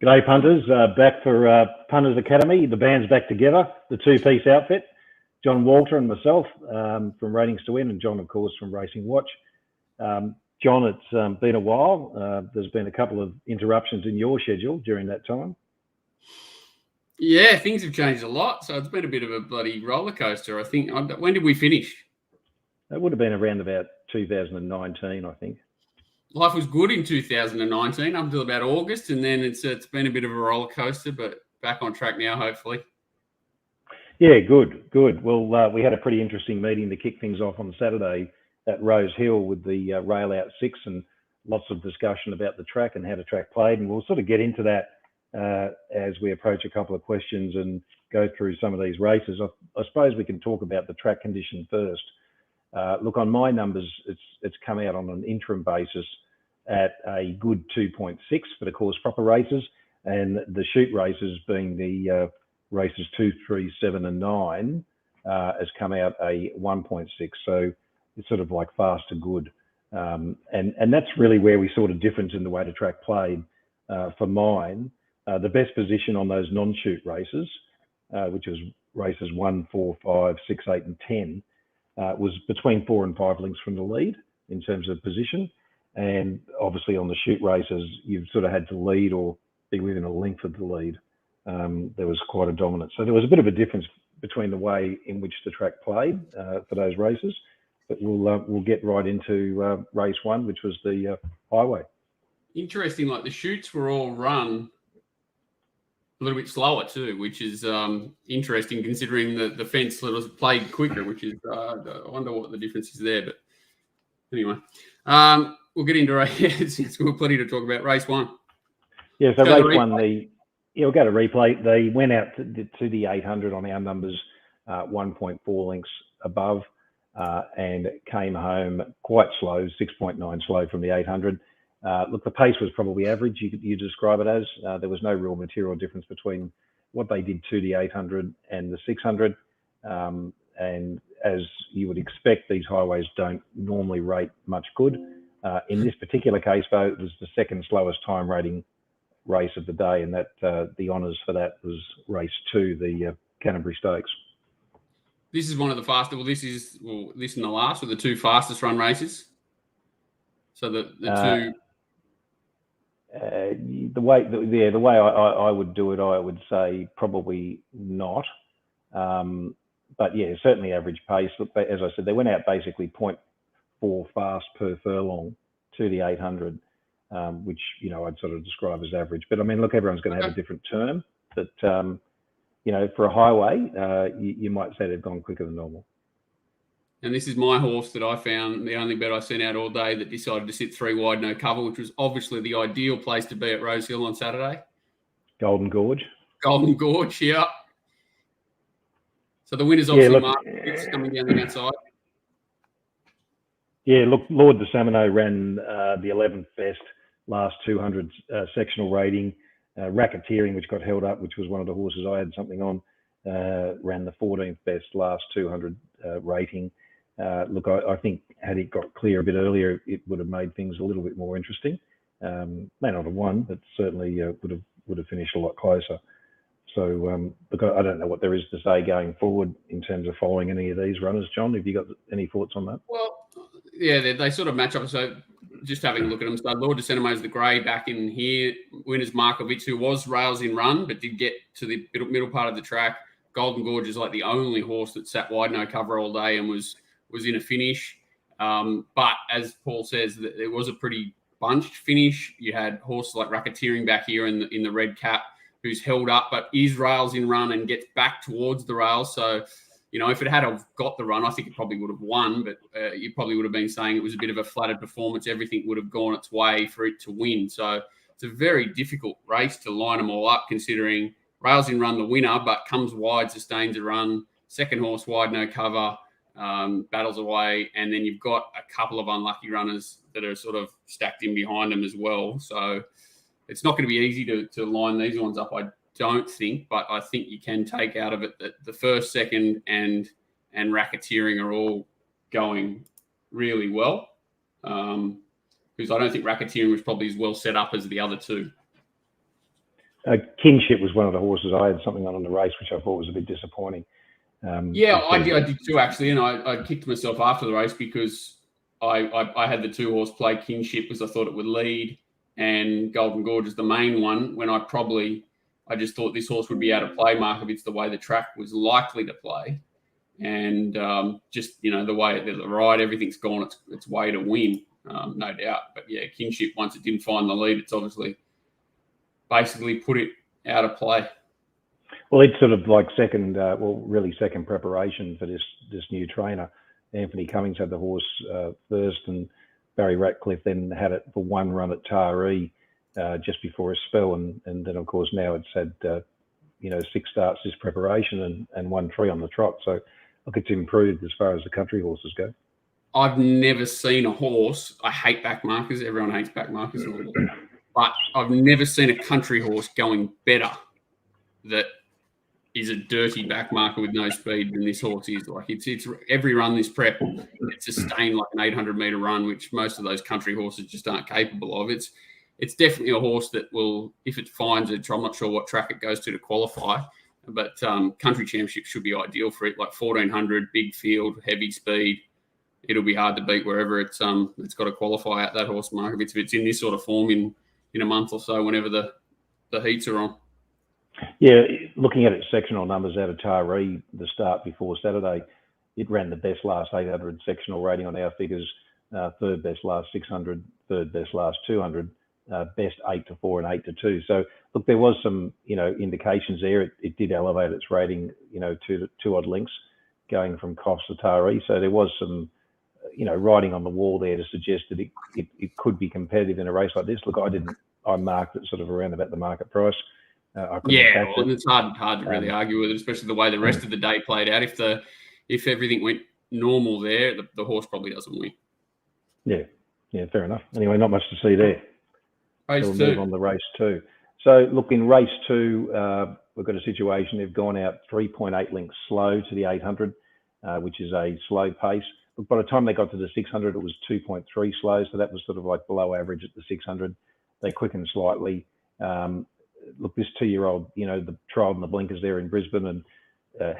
G'day, punters. Back for Punters Academy. The band's back together, the two-piece outfit. John Walter and myself from Ratings to Win, and John, of course, from Racing Watch. John, it's been a while. There's been a couple of interruptions in your schedule during that time. Yeah, things have changed a lot. So it's been a bit of a bloody roller coaster, I think. When did we finish? It would have been around about 2019, I think. Life was good in 2019 up until about August, and then it's been a bit of a roller coaster, but back on track now, hopefully. Yeah, good. Well, we had a pretty interesting meeting to kick things off on Saturday at Rosehill with the rail out six, and lots of discussion about the track and how the track played, and we'll sort of get into that as we approach a couple of questions and go through some of these races. I suppose we can talk about the track condition first. Look, on my numbers, it's come out on an interim basis at a good 2.6 for the course proper races, and the shoot races being the races 2, 3, 7 and 9 has come out a 1.6. So it's sort of like fast to good. And that's really where we saw the difference in the way the track played. For mine, the best position on those non-shoot races, which was races 1, 4, 5, 6, 8 and 10, was between 4 and 5 lengths from the lead in terms of position. And obviously on the shoot races, you've sort of had to lead or be within a length of the lead. There was quite a dominance. So there was a bit of a difference between the way in which the track played for those races. But we'll get right into race one, which was the highway. Interesting, like the shoots were all run a little bit slower too, which is interesting considering the fence sort of played quicker, which is, I wonder what the difference is there. But anyway, we'll get into race. We've got plenty to talk about. Race one. Yeah, so race one, we'll go to replay. They went out to the 800 on our numbers, 1.4 lengths above, and came home quite slow, 6.9 slow from the 800. Look, the pace was probably average, you describe it as. There was no real material difference between what they did to the 800 and the 600. And as you would expect, these highways don't normally rate much good. In this particular case, though, it was the second slowest time rating race of the day, and that the honours for that was race 2, the Canterbury Stakes. This is one of the fastest. This and the last were the two fastest run races. So the two. The way I would do it, I would say probably not. But yeah, certainly average pace. Look, as I said, they went out basically 0.4 fast per furlong to the 800, which, you know, I'd sort of describe as average. But I mean, look, everyone's going to have a different term. But, you know, for a highway, you might say they've gone quicker than normal. And this is my horse that I found, the only bet I sent out all day, that decided to sit 3 wide, no cover, which was obviously the ideal place to be at Rosehill on Saturday. Golden Gorge, yeah. So the winner's obviously Mark coming down the outside. Yeah, look, Lord de Samino ran the 11th best last 200 sectional rating. Racketeering, which got held up, which was one of the horses I had something on, ran the 14th best last 200 rating. Look, I think had it got clear a bit earlier, it would have made things a little bit more interesting. May not have won, but certainly would have finished a lot closer. So, look, I don't know what there is to say going forward in terms of following any of these runners. John, have you got any thoughts on that? Well, yeah, they sort of match up. So just having a look at them. So Lord de Samino's the grey back in here. Winners Markovic, who was rails in run, but did get to the middle part of the track. Golden Gorge is like the only horse that sat wide, no cover all day and was in a finish. But as Paul says, there was a pretty bunched finish. You had horses like Racketeering back here in the red cap, who's held up, but is rails in run and gets back towards the rails. So, you know, if it had got the run, I think it probably would have won, but you probably would have been saying it was a bit of a flattered performance. Everything would have gone its way for it to win. So it's a very difficult race to line them all up, considering rails in run the winner, but comes wide, sustains a run, second horse wide, no cover, battles away, and then you've got a couple of unlucky runners that are sort of stacked in behind them as well. So it's not going to be easy to line these ones up, I don't think, but I think you can take out of it that the first, second, and Racketeering are all going really well. Because I don't think Racketeering was probably as well set up as the other two. Kinship was one of the horses I had something on the race, which I thought was a bit disappointing. I did too, actually, and I kicked myself after the race because I had the 2-horse play Kinship because I thought it would lead, and Golden Gorge is the main one, when I just thought this horse would be out of play, Markovitz, the way the track was likely to play. And just, the way the ride, everything's gone its way to win, no doubt. But, yeah, Kinship, once it didn't find the lead, it's obviously basically put it out of play. Well, it's sort of like second preparation for this new trainer. Anthony Cummings had the horse first, and Barry Ratcliffe then had it for one run at Taree just before a spell, and then of course now it's had 6 starts this preparation and 1-3 on the trot. So look, it's improved as far as the country horses go. I've never seen a horse. I hate back markers. Everyone hates back markers, but I've never seen a country horse going better that is a dirty back marker with no speed than this horse is. Like it's every run this prep, it's sustained like an 800-meter run, which most of those country horses just aren't capable of. It's definitely a horse that will, if it finds it, I'm not sure what track it goes to qualify, but country championship should be ideal for it. Like 1400, big field, heavy speed. It'll be hard to beat wherever it's got to qualify at that horse mark if it's in this sort of form in a month or so, whenever the heats are on. Yeah, looking at its sectional numbers out of Taree, the start before Saturday, it ran the best last 800 sectional rating on our figures, third best last 600, third best last 200, best 8-4 and 8-2. So look, there was some indications there. It did elevate its rating, to 2 odd links going from Coffs to Taree. So there was some writing on the wall there to suggest that it could be competitive in a race like this. Look, I marked it sort of around about the market price. It's hard to really argue with it, especially the way the rest of the day played out. If everything went normal there, the horse probably doesn't win. Yeah, fair enough. Anyway, not much to see there. Race we'll 2. Move on to race 2. So look, in race 2, we've got a situation. They've gone out 3.8 lengths slow to the 800, which is a slow pace. But by the time they got to the 600, it was 2.3 slow. So that was sort of like below average at the 600. They quickened slightly. Look, this 2-year-old, the trial and the blinkers there in Brisbane, and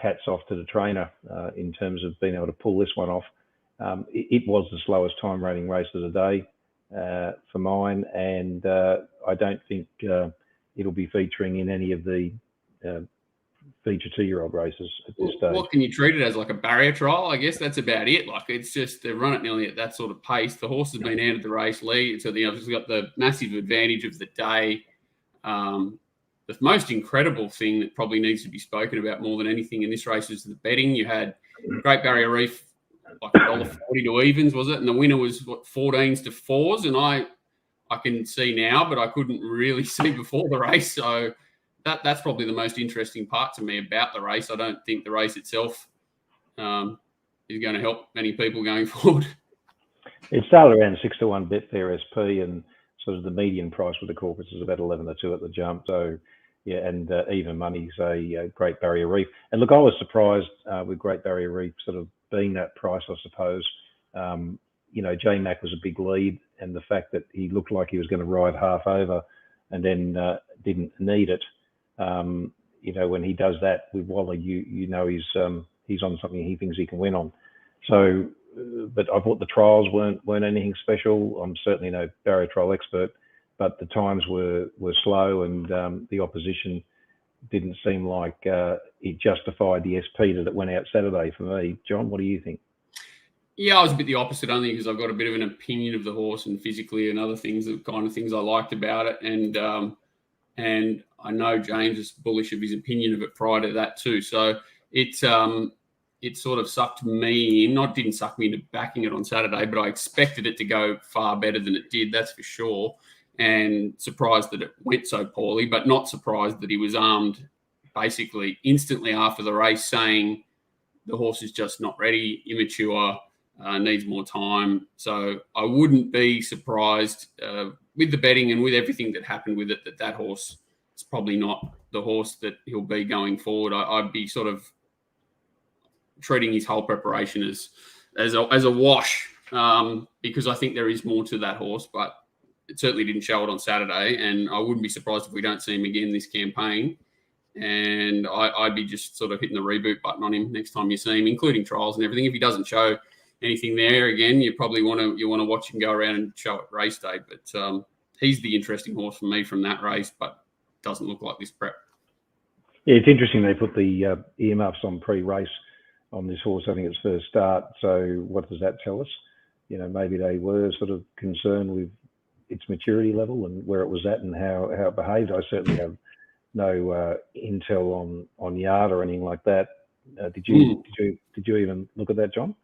hats off to the trainer in terms of being able to pull this one off. It was the slowest time rating race of the day for mine, and I don't think it'll be featuring in any of the feature 2-year-old races at this stage. What can you treat it as, like a barrier trial? I guess that's about it. Like, it's just they run it nearly at that sort of pace. The horse has been out of the race lead, so it's got the massive advantage of the day. The most incredible thing that probably needs to be spoken about more than anything in this race is the betting. You had Great Barrier Reef like $1.40 to evens, was it? And the winner was 14s to 4s. And I can see now, but I couldn't really see before the race. So that's probably the most interesting part to me about the race. I don't think the race itself is going to help many people going forward. It started around 6-1 Betfair SP, and sort of the median price with the corporates is about 11-2 at the jump. So yeah, and even money's a Great Barrier Reef. And look, I was surprised with Great Barrier Reef sort of being that price, I suppose. J Mac was a big lead, and the fact that he looked like he was going to ride half over and then didn't need it. When he does that with Wally, he's on something he thinks he can win on. So, but I thought the trials weren't anything special. I'm certainly no barrier trial expert, but the times were slow, and the opposition didn't seem like it justified the SP that it went out Saturday for me. John, what do you think? Yeah, I was a bit the opposite, only because I've got a bit of an opinion of the horse and physically and other things, the kind of things I liked about it. And I know James is bullish of his opinion of it prior to that too. So it sort of sucked me in. Didn't suck me into backing it on Saturday, but I expected it to go far better than it did, that's for sure. And surprised that it went so poorly, but not surprised that he was armed basically instantly after the race saying the horse is just not ready, immature, needs more time. So I wouldn't be surprised with the betting and with everything that happened with it that horse is probably not the horse that he'll be going forward. I'd be sort of treating his whole preparation as a wash because I think there is more to that horse, but it certainly didn't show it on Saturday, and I wouldn't be surprised if we don't see him again this campaign. And I'd be just sort of hitting the reboot button on him next time you see him, including trials and everything. If he doesn't show anything there again, you probably want to watch him go around and show at race day. But he's the interesting horse for me from that race, but doesn't look like this prep. Yeah, it's interesting they put the earmuffs on pre-race on this horse. I think it's first start. So what does that tell us? Maybe they were sort of concerned with its maturity level and where it was at and how it behaved. I certainly have no intel on yard or anything like that. Did you even look at that, John?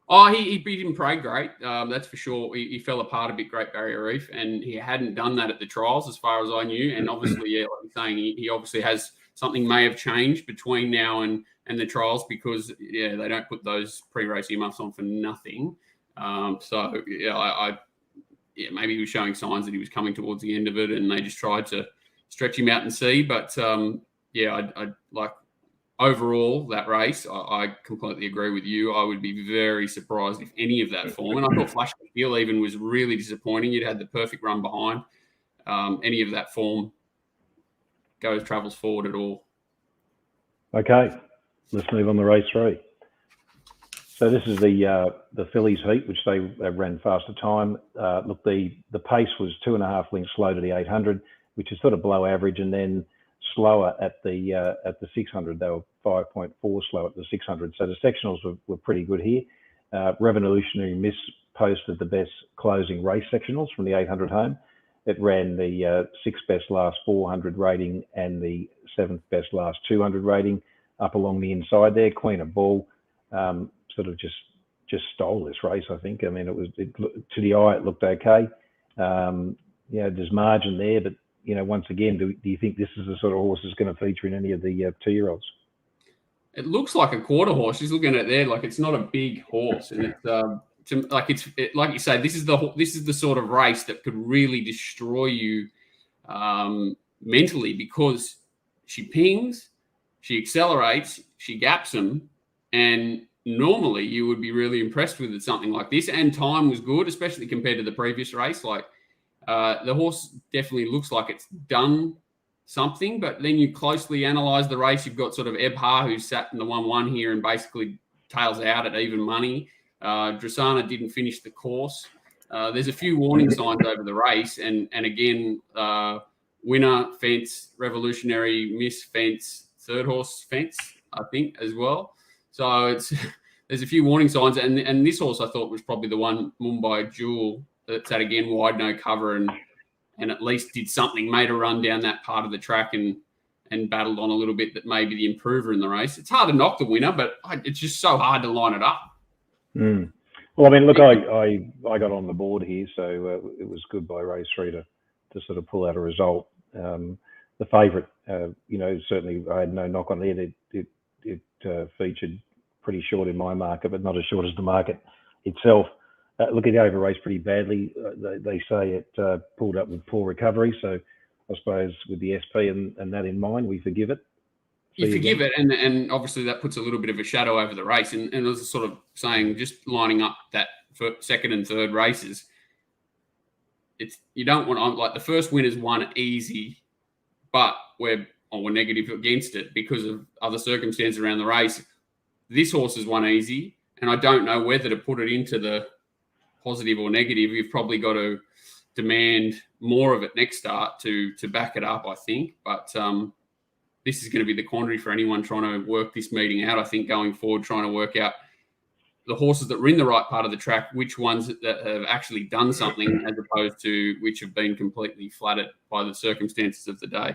Oh, he beat him parade great. That's for sure. He fell apart a bit, Great Barrier Reef, and he hadn't done that at the trials as far as I knew. And obviously, yeah, like you're saying, he obviously has something may have changed between now and the trials because, yeah, they don't put those pre-race earmuffs on for nothing. So, yeah, maybe he was showing signs that he was coming towards the end of it and they just tried to stretch him out and see. But, yeah, I like overall that race, I completely agree with you. I would be very surprised if any of that form, and I thought Flash Deal even was really disappointing. You'd had the perfect run behind. Any of that form travels forward at all. Okay, let's move on to race 3. So this is the fillies heat, which they ran faster time. Look, the pace was 2.5 lengths slow to the 800, which is sort of below average, and then slower at the 600. They were 5.4 slow at the 600. So the sectionals were pretty good here. Revolutionary Miss posted the best closing race sectionals from the 800 home. It ran the 6th best last 400 rating and the 7th best last 200 rating up along the inside there. Queen of Ball sort of just stole this race, I think. I mean, to the eye, it looked okay. There's margin there, but once again, do you think this is the sort of horse that's going to feature in any of the 2-year-olds? It looks like a quarter horse. She's looking at it there, like it's not a big horse, and it's like you say, this is the sort of race that could really destroy you mentally because she pings, she accelerates, she gaps them, and normally you would be really impressed with something like this. And time was good, especially compared to the previous race. Like the horse definitely looks like it's done something, but then you closely analyze the race. You've got sort of Ebha, who sat in the 1-1 here and basically tails out at even money. Dressana didn't finish the course. There's a few warning signs over the race, and again, winner fence, Revolutionary Miss fence, third horse fence, I think as well. So there's a few warning signs, and this horse I thought was probably the one, Mumbai Jewel, that's at again wide no cover and at least did something, made a run down that part of the track and battled on a little bit that may be the improver in the race. It's hard to knock the winner, but it's just so hard to line it up. Well, I mean, look, I got on the board here, so it was good by race 3 to sort of pull out a result. The favourite, certainly I had no knock on it. It featured pretty short in my market, but not as short as the market itself. Look, it over-raced pretty badly. They say it pulled up with poor recovery. So I suppose with the SP and that in mind, we forgive it. You forgive it, and obviously that puts a little bit of a shadow over the race. And as sort of saying, just lining up that for second and third races, you don't want, like, the first winner's won easy, but we're negative against it because of other circumstances around the race. This horse has won easy, and I don't know whether to put it into the positive or negative. You've probably got to demand more of it next start to back it up, I think. But this is going to be the quandary for anyone trying to work this meeting out, I think, going forward, trying to work out the horses that were in the right part of the track, which ones that have actually done something as opposed to which have been completely flattered by the circumstances of the day.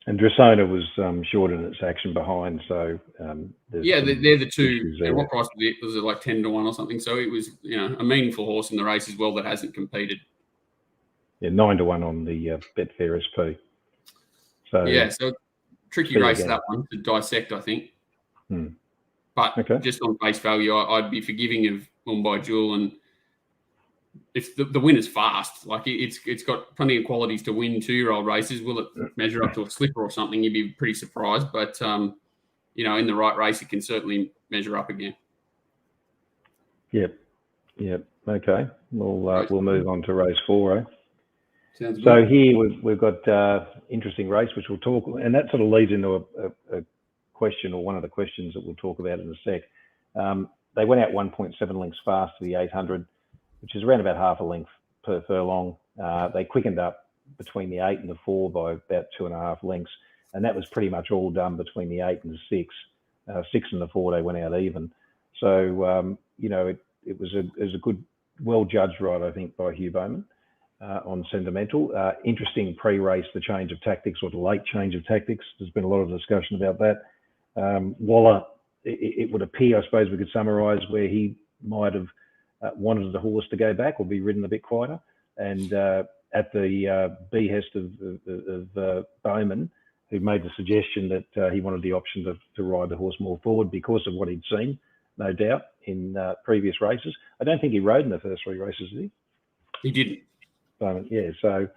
And Dressana was short in its action behind, so they're the two. What price was it? Like 10 to 1 or something. So it was, a meaningful horse in the race as well that hasn't competed. Yeah, 9 to 1 on the Betfair SP. So tricky race that one to dissect, I think. But just on face value, I'd be forgiving of Mumbai Jewel, and if the winner's fast, like it's got plenty of qualities to win 2-year-old races. Will it measure up to a slipper or something? You'd be pretty surprised, but in the right race, it can certainly measure up again. Yep. Okay. We'll move on to race 4. Sounds good. So here we've got interesting race, which we'll talk, and that sort of leads into a question, or one of the questions that we'll talk about in a sec. They went out 1.7 lengths fast to the 800, which is around about half a length per furlong. They quickened up between the 8 and the 4 by about 2.5 lengths, and that was pretty much all done between the 8 and the 6. 6 and the 4 they went out even. So it was a good, well judged ride, I think, by Hugh Bowman on Sentimental. Interesting pre-race, the change of tactics, or the late change of tactics. There's been a lot of discussion about that. Waller, it would appear, I suppose we could summarise, where he might have wanted the horse to go back or be ridden a bit quieter, and at the behest of Bowman, who made the suggestion that he wanted the option to ride the horse more forward because of what he'd seen, no doubt, in previous races. I don't think he rode in the first 3 races, did he? He didn't. Bowman, yeah. So,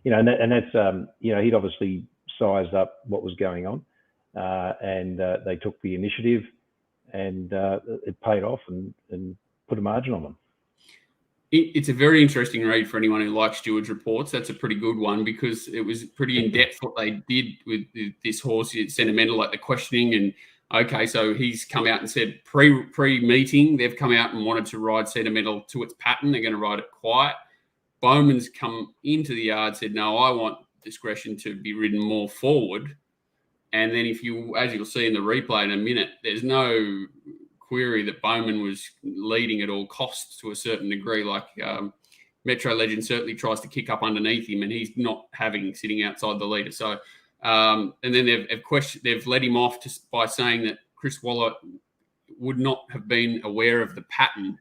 and that's, he'd obviously sized up what was going on, and they took the initiative, and it paid off and put a margin on them. It's a very interesting read for anyone who likes Stewart's reports. That's a pretty good one, because it was pretty in-depth what they did with this horse. It's Sentimental, like the questioning. And, okay, so he's come out and said pre-meeting, they've come out and wanted to ride Sentimental to its pattern. They're going to ride it quiet. Bowman's come into the yard, said, no, I want discretion to be ridden more forward. And then if you, as you'll see in the replay in a minute, there's no query that Bowman was leading at all costs to a certain degree. Like Metro Legend certainly tries to kick up underneath him, and he's not having sitting outside the leader. So, and then they've let him off just by saying that Chris Waller would not have been aware of the pattern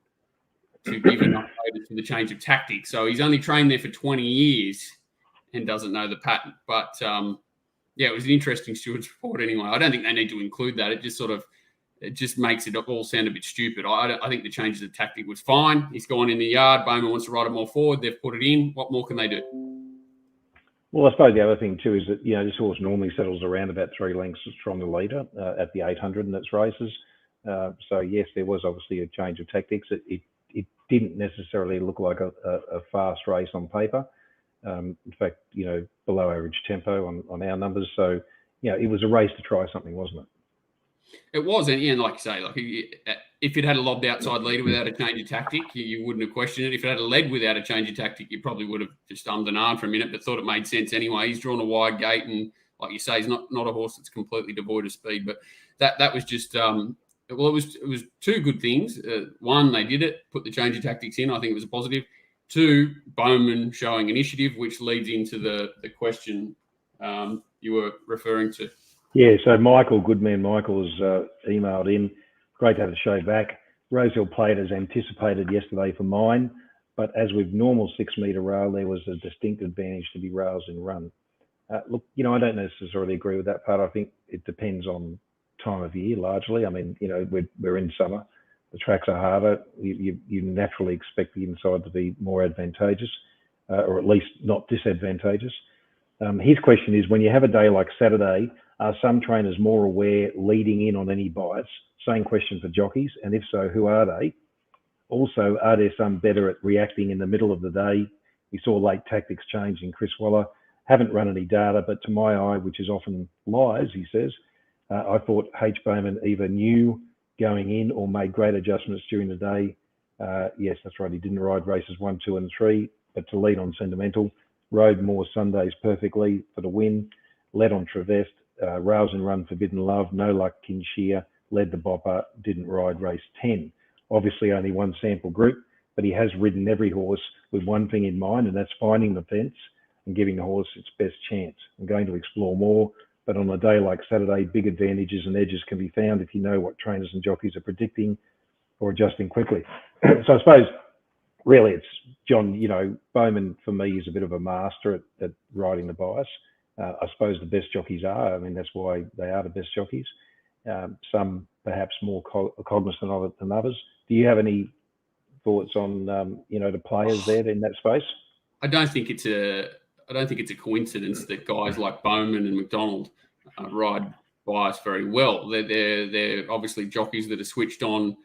to give enough notice for the change of tactics. So he's only trained there for 20 years and doesn't know the pattern. But it was an interesting Stewart's report anyway. I don't think they need to include that. It just makes it all sound a bit stupid. I think the change of the tactic was fine. He's gone in the yard. Bowman wants to ride it more forward. They've put it in. What more can they do? Well, I suppose the other thing too is that, this horse normally settles around about 3 lengths from the leader at the 800 in its races. So yes, there was obviously a change of tactics. It didn't necessarily look like a fast race on paper. In fact, below average tempo on our numbers. So, it was a race to try something, wasn't it? It was, and like you say, if it had a lobbed outside leader without a change of tactic, you wouldn't have questioned it. If it had a led without a change of tactic, you probably would have just ummed and ahed for a minute, but thought it made sense anyway. He's drawn a wide gate, and like you say, he's not a horse that's completely devoid of speed. But that was just it was 2 good things. One, they did it, put the change of tactics in. I think it was a positive. 2, Bowman showing initiative, which leads into the question you were referring to. Yeah, so Michael, good man Michael, has emailed in. Great to have the show back. Rosehill played as anticipated yesterday for mine, but as with normal 6-metre rail, there was a distinct advantage to be rails in run. Look, I don't necessarily agree with that part. I think it depends on time of year largely. I mean, we're in summer. The tracks are harder. You naturally expect the inside to be more advantageous, or at least not disadvantageous. His question is, when you have a day like Saturday, are some trainers more aware leading in on any bites? Same question for jockeys, and if so, who are they? Also, are there some better at reacting in the middle of the day? We saw late tactics change in Chris Waller. Haven't run any data, but to my eye, which is often lies, he says, I thought H. Bowman either knew going in or made great adjustments during the day. Yes, that's right. He didn't ride races 1, 2, and 3, but to lead on Sentimental, rode more Sundays perfectly for the win, led on Trevest, rails and run Forbidden Love, no luck Kinshear, led the Bopper, didn't ride race 10. Obviously only one sample group, but he has ridden every horse with one thing in mind, and that's finding the fence and giving the horse its best chance. I'm going to explore more, but on a day like Saturday, big advantages and edges can be found if you know what trainers and jockeys are predicting or adjusting quickly. So I suppose really it's John, Bowman for me is a bit of a master at riding the bias. I suppose the best jockeys are. I mean, that's why they are the best jockeys. Some perhaps more cognizant of it than others. Do you have any thoughts on, the players there in that space? I don't think it's a coincidence that guys like Bowman and McDonald ride bias very well. They're obviously jockeys that are switched on.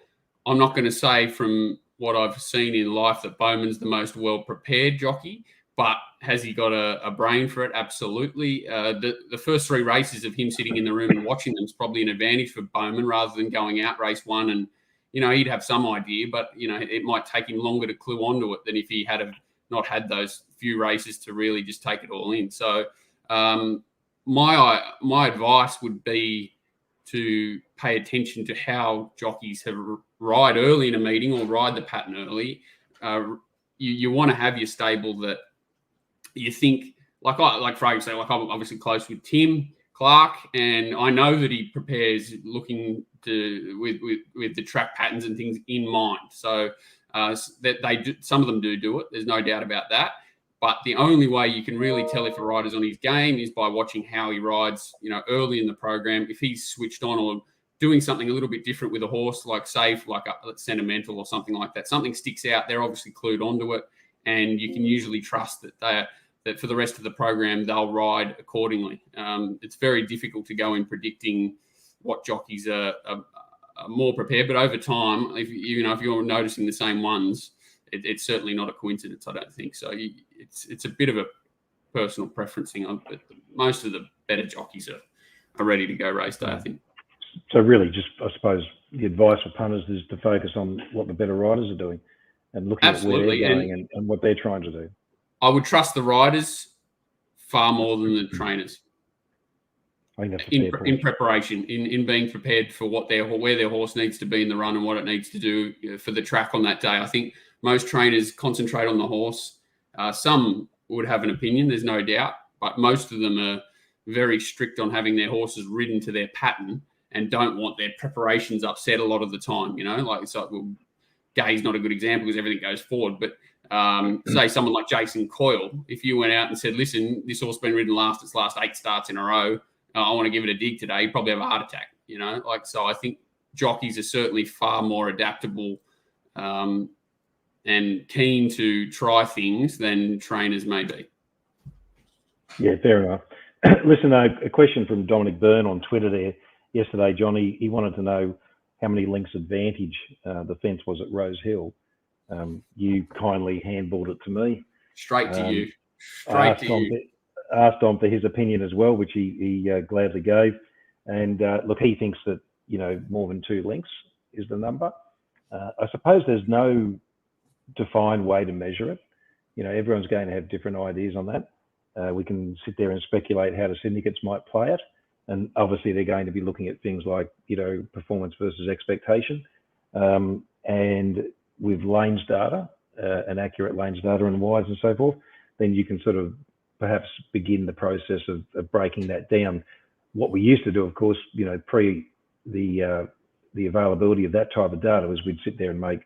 I'm not going to say from what I've seen in life that Bowman's the most well-prepared jockey, But has he got a brain for it? Absolutely. The first 3 races of him sitting in the room and watching them is probably an advantage for Bowman rather than going out race 1 and, he'd have some idea, but, it might take him longer to clue onto it than if he had not had those few races to really just take it all in. So my advice would be to pay attention to how jockeys have ride early in a meeting or ride the pattern early. You want to have your stable that you think, like Fraser said, like I'm obviously close with Tim Clark, and I know that he prepares looking to with the track patterns and things in mind. So that they do, some of them do it. There's no doubt about that. But the only way you can really tell if a rider's on his game is by watching how he rides, early in the program. If he's switched on or doing something a little bit different with a horse, like safe, like sentimental or something like that, something sticks out, they're obviously clued onto it, and you can usually trust that that for the rest of the program they'll ride accordingly. It's very difficult to go in predicting what jockeys are more prepared, but over time, if you're noticing the same ones, it's certainly not a coincidence, I don't think. So it's a bit of a personal preference thing. But most of the better jockeys are ready to go race day, I think. So really, just I suppose the advice for punters is to focus on what the better riders are doing and looking at where they're going and what they're trying to do. I would trust the riders far more than the trainers. I think that's a fair point. In preparation, in being prepared for where their horse needs to be in the run and what it needs to do for the track on that day. I think most trainers concentrate on the horse. Some would have an opinion, there's no doubt, but most of them are very strict on having their horses ridden to their pattern and don't want their preparations upset a lot of the time. Gay's not a good example because everything goes forward, but say someone like Jason Coyle, if you went out and said, listen, this horse has been ridden its last 8 starts in a row, I want to give it a dig today, you'd probably have a heart attack, So I think jockeys are certainly far more adaptable and keen to try things than trainers may be. Yeah, fair enough. Listen, a question from Dominic Byrne on Twitter there yesterday, Johnny. He wanted to know how many lengths advantage the fence was at Rosehill. You kindly handballed it to me. Straight to you. Asked Dom for his opinion as well, which he gladly gave. And look, he thinks that, more than 2 lengths is the number. I suppose there's no defined way to measure it. Everyone's going to have different ideas on that. We can sit there and speculate how the syndicates might play it. And obviously they're going to be looking at things like, performance versus expectation. And with lanes data, and accurate lanes data and wires and so forth, then you can sort of perhaps begin the process of breaking that down. What we used to do, of course, pre the availability of that type of data, was we'd sit there and make,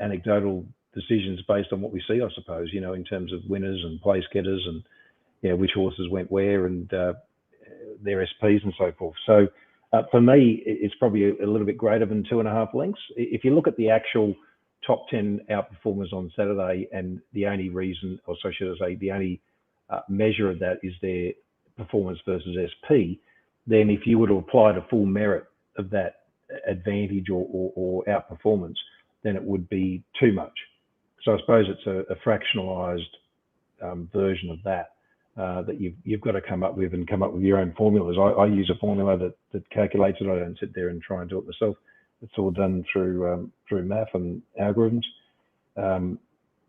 anecdotal decisions based on what we see, I suppose, in terms of winners and place getters and, which horses went where and their SPs and so forth. So for me, it's probably a little bit greater than 2.5 lengths. If you look at the actual top 10 outperformers on Saturday, and the only reason, or so should I say, the only measure of that is their performance versus SP, then if you were to apply the full merit of that advantage or outperformance, then it would be too much. So I suppose it's a fractionalized version of that that you've got to come up with your own formulas. I use a formula that calculates it. I don't sit there and try and do it myself. It's all done through math and algorithms. I'm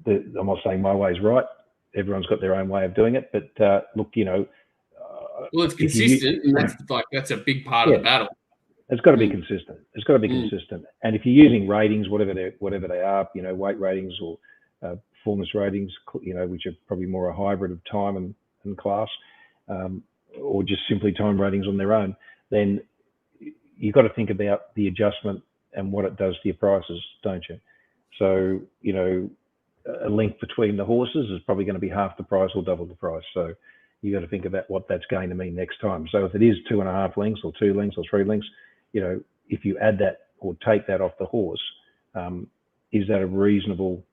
not saying my way is right. Everyone's got their own way of doing it. But look, well, it's consistent, and that's a big part of the battle. It's got to be consistent. It's got to be consistent. And if you're using ratings, whatever they are, weight ratings or performance ratings, which are probably more a hybrid of time and class, or just simply time ratings on their own, then you've got to think about the adjustment and what it does to your prices, don't you? So, a length between the horses is probably going to be half the price or double the price. So you got to think about what that's going to mean next time. So if it is 2.5 lengths or 2 lengths or 3 lengths, if you add that or take that off the horse, is that a reasonable,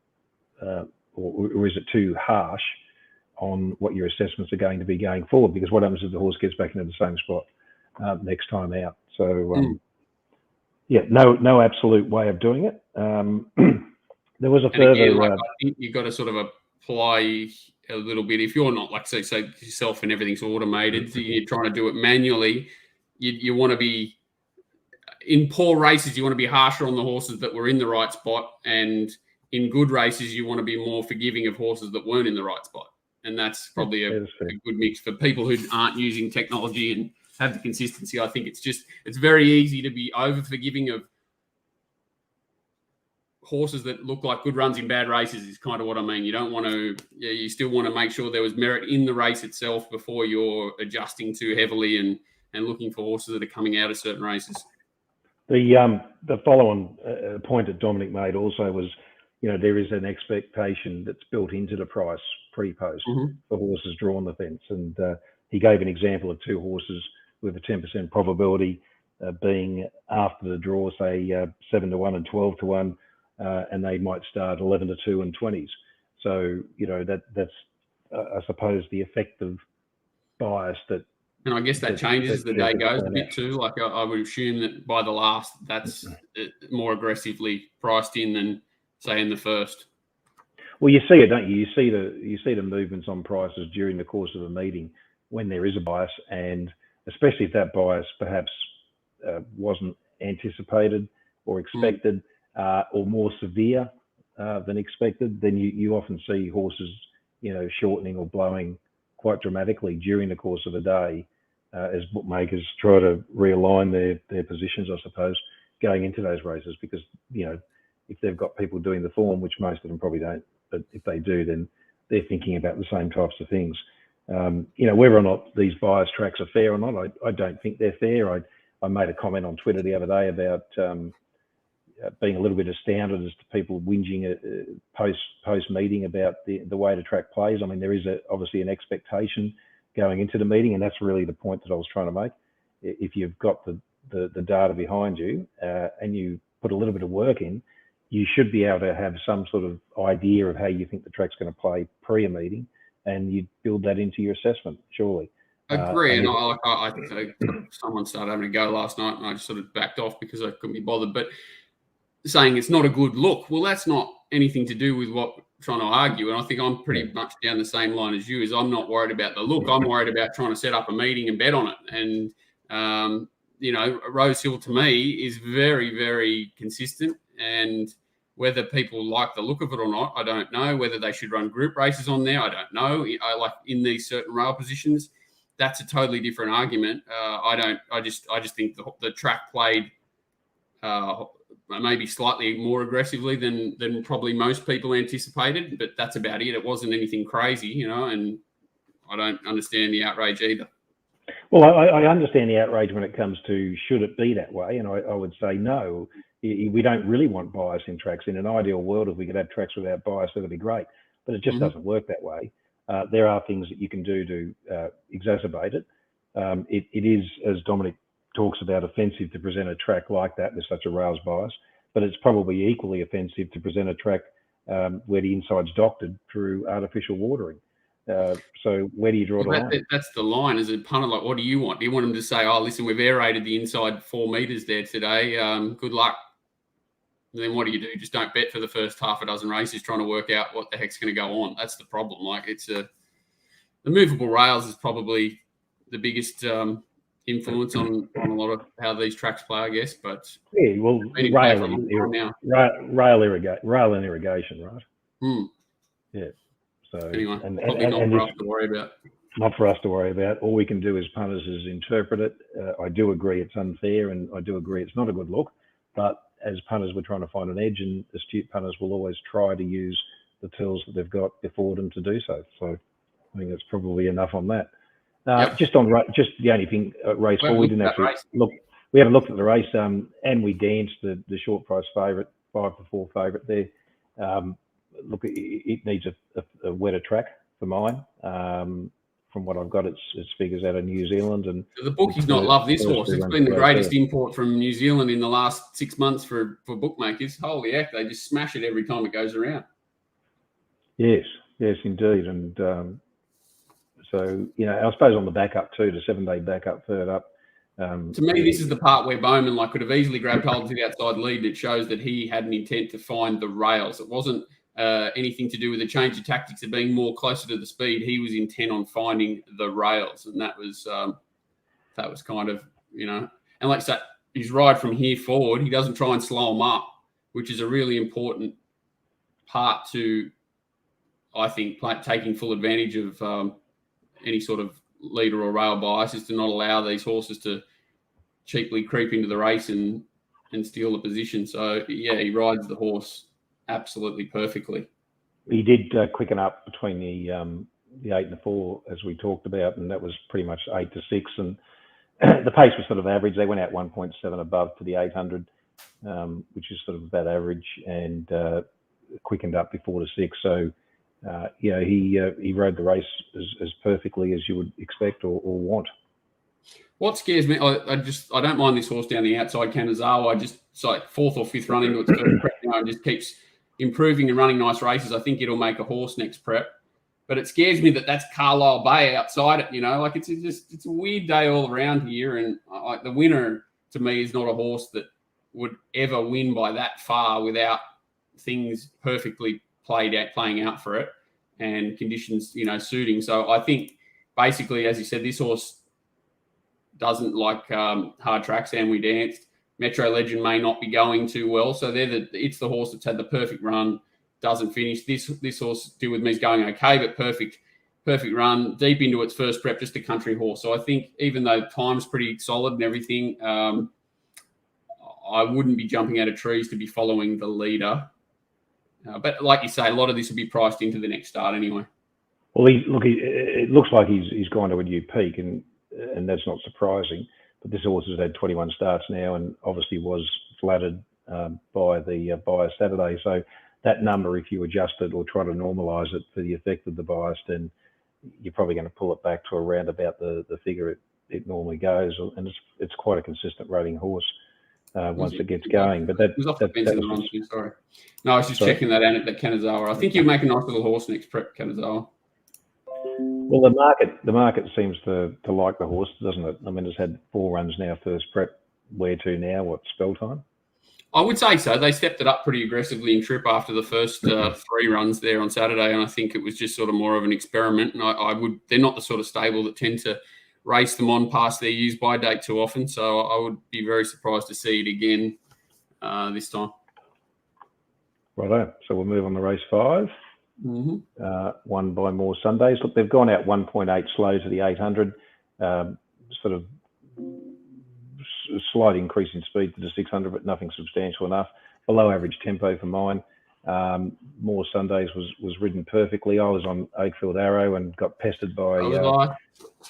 or is it too harsh on what your assessments are going to be going forward? Because what happens if the horse gets back into the same spot next time out? So no absolute way of doing it. There was a further. Again, you've got a sort of play a little bit. If you're not like say yourself and everything's automated, you're trying to do it manually. You want to be in poor races. You want to be harsher on the horses that were in the right spot, and in good races, you want to be more forgiving of horses that weren't in the right spot. And that's probably a good mix for people who aren't using technology and have the consistency. I think it's very easy to be over forgiving of horses that look like good runs in bad races is kind of what I mean. You don't want to, you still want to make sure there was merit in the race itself before you're adjusting too heavily and looking for horses that are coming out of certain races. The following point that Dominic made also was, there is an expectation that's built into the price pre-post for horses drawn the fence. And he gave an example of 2 horses with a 10% probability being after the draw, say 7-1 and 12-1, and they might start 11-2 and 20s. So, that's, I suppose, the effective bias that. And I guess that changes as the day goes a bit too. Like I would assume that by the last, that's more aggressively priced in than say in the first. Well, you see it, don't you? You see the movements on prices during the course of a meeting when there is a bias, and especially if that bias perhaps wasn't anticipated or expected, or more severe than expected, then you often see horses, shortening or blowing quite dramatically during the course of the day, as bookmakers try to realign their positions, I suppose, going into those races, because, if they've got people doing the form, which most of them probably don't, but if they do, then they're thinking about the same types of things. Whether or not these bias tracks are fair or not, I don't think they're fair. I made a comment on Twitter the other day about being a little bit astounded as to people whinging post meeting about the way the track plays. I mean, there is obviously an expectation going into the meeting, and that's really the point that I was trying to make. If you've got the data behind you and you put a little bit of work in, you should be able to have some sort of idea of how you think the track's going to play pre a meeting, and you build that into your assessment, surely. I agree, and I someone started having a go last night, and I just sort of backed off because I couldn't be bothered. But saying it's not a good look, well, that's not anything to do with what I'm trying to argue. And I think I'm pretty much down the same line as you. Is I'm not worried about the look. I'm worried about trying to set up a meeting and bet on it. And Rosehill to me is very, very consistent, and whether people like the look of it or not, I don't know. Whether they should run group races on there, I don't know. I like in these certain rail positions. That's a totally different argument. I just think the track played maybe slightly more aggressively than probably most people anticipated, but that's about it. It wasn't anything crazy, and I don't understand the outrage either. Well, I understand the outrage when it comes to should it be that way, and I would say no. We don't really want bias in tracks. In an ideal world, if we could have tracks without bias, that'd be great, but it just doesn't work that way. There are things that you can do to exacerbate it. It is, as Dominic talks about, offensive to present a track like that with such a rails bias, but it's probably equally offensive to present a track where the inside's doctored through artificial watering. So where do you draw the line? That's the line. As a punter, like, what do you want? Do you want them to say, oh, listen, we've aerated the inside 4 meters there today. Good luck. And then what do? Just don't bet for the first half a dozen races trying to work out what the heck's going to go on. That's the problem. Like, the movable rails is probably the biggest influence on a lot of how these tracks play, I guess. But yeah, well, rail and irrigation, right? Yeah. So anyway, probably not for us to worry about. Not for us to worry about. All we can do as punters is interpret it. I do agree it's unfair, and I do agree it's not a good look. But as punters, we're trying to find an edge, and astute punters will always try to use the tools that they've got before them to do so. So I think that's probably enough on that. Just the only thing, race 4, we didn't actually look. We haven't looked at the race, and we danced the short price favourite, 5-4 favourite there. Look, it needs a wetter track for mine. From what I've got, it's figures out of New Zealand, and the bookies not love this horse. It's been the greatest import from New Zealand in the last 6 months for bookmakers. Holy heck, they just smash it every time it goes around. Yes, indeed, and so I suppose on the backup too, the 7-day backup, third up. To me, this is the part where Bowman could have easily grabbed hold to the outside lead. It shows that he had an intent to find the rails. It wasn't anything to do with the change of tactics of being more closer to the speed. He was intent on finding the rails, and that was kind of, and like I said, his ride from here forward, he doesn't try and slow them up, which is a really important part to, I think, taking full advantage of any sort of leader or rail bias, is to not allow these horses to cheaply creep into the race and steal the position. So, yeah, he rides the horse absolutely perfectly. He did quicken up between the 8 and the 4, as we talked about, and that was pretty much 8 to 6. And the pace was sort of average. They went out 1.7 above to the 800, which is sort of about average, and quickened up before to 6. So, he rode the race as perfectly as you would expect or want. What scares me, I don't mind this horse down the outside, Kanazawa. It's like 4th or 5th run into its first prep now and just keeps improving and running nice races. I think it'll make a horse next prep. But it scares me that that's Carlisle Bay outside it, like it's a weird day all around here. And like the winner, to me, is not a horse that would ever win by that far without things perfectly playing out for it and conditions, suiting. So I think basically, as you said, this horse doesn't like hard tracks, and we danced. Metro Legend may not be going too well, so it's the horse that's had the perfect run, doesn't finish. This horse, Deal With Me, is going okay, but perfect run, deep into its first prep, just a country horse. So I think even though time's pretty solid and everything, I wouldn't be jumping out of trees to be following the leader. But like you say, a lot of this will be priced into the next start anyway. Well, it looks like he's gone to a new peak, and that's not surprising. But this horse has had 21 starts now, and obviously was flattered by the bias Saturday. So that number, if you adjust it or try to normalise it for the effect of the bias, then you're probably going to pull it back to around about the figure it normally goes. And it's quite a consistent rating horse once it gets going. But that was off the fence in the run. Sorry. No, I was just checking that out at the Kanazawa. I think you'll make a nice little horse next prep, Kanazawa. Well, the market seems to like the horse, doesn't it? I mean, it's had 4 runs now, first prep. Where to now? What, spell time? I would say so. They stepped it up pretty aggressively in trip after the first 3 runs there on Saturday, and I think it was just sort of more of an experiment. And they're not the sort of stable that tend to race them on past their use by date too often, so I would be very surprised to see it again this time. Righto. So we'll move on to race 5. Mm-hmm. Won by More Sundays. Look, they've gone out 1.8 slow to the 800. Sort of slight increase in speed to the 600, but nothing substantial enough. Below average tempo for mine. More Sundays was ridden perfectly. I was on Oakfield Arrow and got pestered by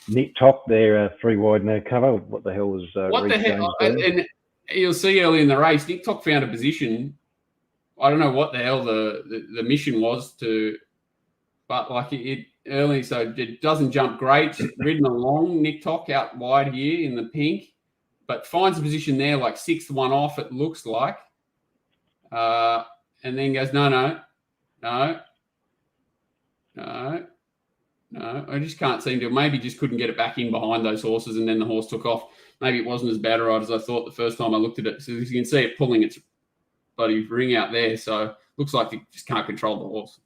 Nick Tock there, 3 wide no cover. What the hell was what the hell? And you'll see early in the race, Nick Tock found a position. I don't know what the hell the mission was but like it early, so it doesn't jump great. Ridden along, Nick Tock out wide here in the pink, but finds a position there like 6th one off, it looks like. And then goes, no. I just can't seem to. Maybe just couldn't get it back in behind those horses, and then the horse took off. Maybe it wasn't as bad a ride as I thought the first time I looked at it. So as you can see it pulling its bloody ring out there. So looks like it just can't control the horse.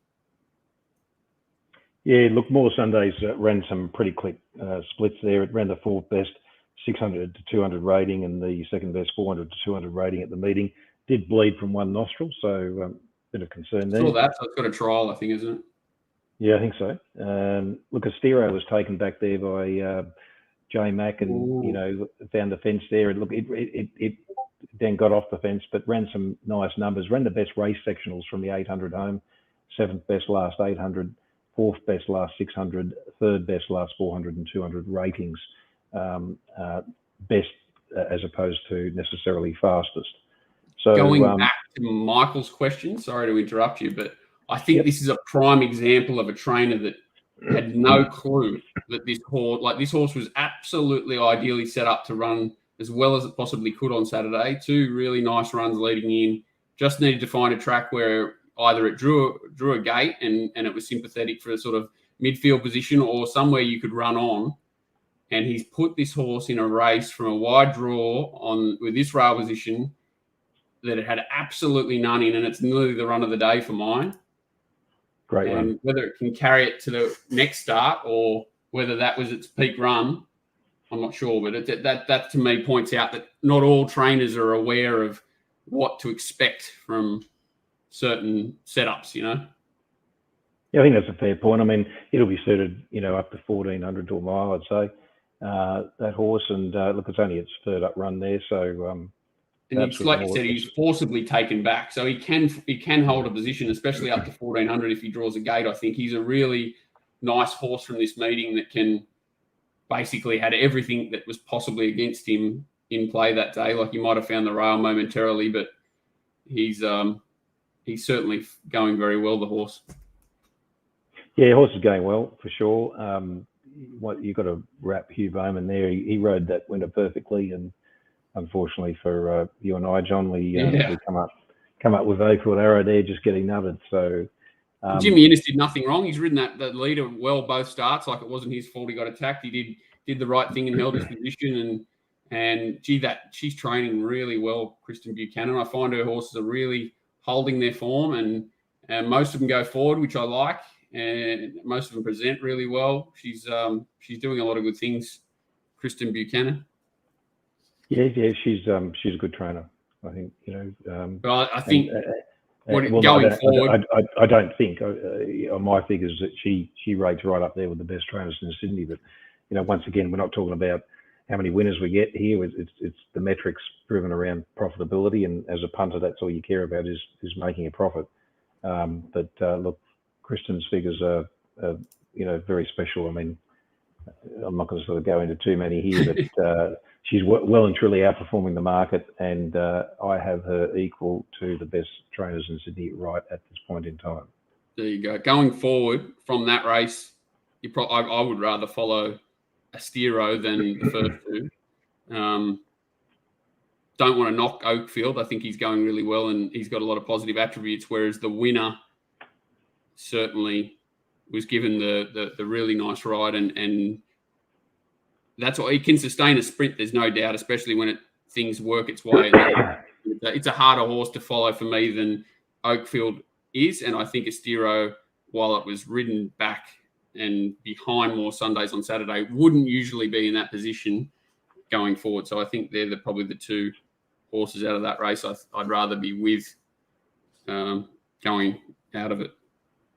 Yeah, look, More Sundays ran some pretty quick splits there. It ran the 4th best 600 to 200 rating and the 2nd best 400 to 200 rating at the meeting. Did bleed from one nostril, so bit of concern there. Saw that, so it's got a trial, I think, isn't it? Yeah, I think so. Look, Astero was taken back there by J Mac, and found the fence there. And look, it then got off the fence, but ran some nice numbers. Ran the best race sectionals from the 800 home, 7th best last 800, 4th best last 600, 3rd best last 400 and 200 ratings. Best as opposed to necessarily fastest. So going back to Michael's question, sorry to interrupt you, but I think this is a prime example of a trainer that had no clue that this horse was absolutely ideally set up to run as well as it possibly could on Saturday. 2 really nice runs leading in. Just needed to find a track where either it drew a gate and it was sympathetic for a sort of midfield position, or somewhere you could run on. And he's put this horse in a race from a wide draw with this rail position that it had absolutely none in, and it's nearly the run of the day for mine. Great run. Whether it can carry it to the next start or whether that was its peak run, I'm not sure. But that to me points out that not all trainers are aware of what to expect from certain setups, you know? Yeah, I think that's a fair point. I mean, it'll be suited, up to 1,400 to a mile, I'd say, that horse. And look, it's only its third up run there, so and like you said, he's forcibly taken back, so he can hold a position, especially up to 1,400 if he draws a gate. I think he's a really nice horse from this meeting that can basically had everything that was possibly against him in play that day. Like, he might have found the rail momentarily, but he's certainly going very well, the horse. Yeah, horse is going well for sure. You've got to wrap Hugh Bowman there. He rode that winner perfectly, and unfortunately for you and I, John, we come up with Oakfield Arrow there, just getting nutted. So Jimmy Innes did nothing wrong. He's ridden that leader well both starts. Like, it wasn't his fault he got attacked. He did the right thing and held his position. And gee, she's training really well, Kristen Buchanan. I find her horses are really holding their form, and most of them go forward, which I like, and most of them present really well. She's doing a lot of good things, Kristen Buchanan. Yeah, she's a good trainer, I think. But I think going forward, I don't think on my figures that she rates right up there with the best trainers in Sydney. But once again, we're not talking about how many winners we get here. It's the metrics driven around profitability, and as a punter, that's all you care about is making a profit. But look, Kristen's figures are very special. I mean, I'm not going to sort of go into too many here, but she's well and truly outperforming the market, and I have her equal to the best trainers in Sydney right at this point in time. There you go. Going forward from that race, I would rather follow Astero than the first two. Don't want to knock Oakfield. I think he's going really well, and he's got a lot of positive attributes, whereas the winner certainly was given the really nice ride, and that's what he can sustain a sprint. There's no doubt, especially when things work its way. It's a harder horse to follow for me than Oakfield is, and I think Astero, while it was ridden back and behind more Sundays on Saturday, wouldn't usually be in that position going forward. So I think they're probably the two horses out of that race I'd rather be with going out of it.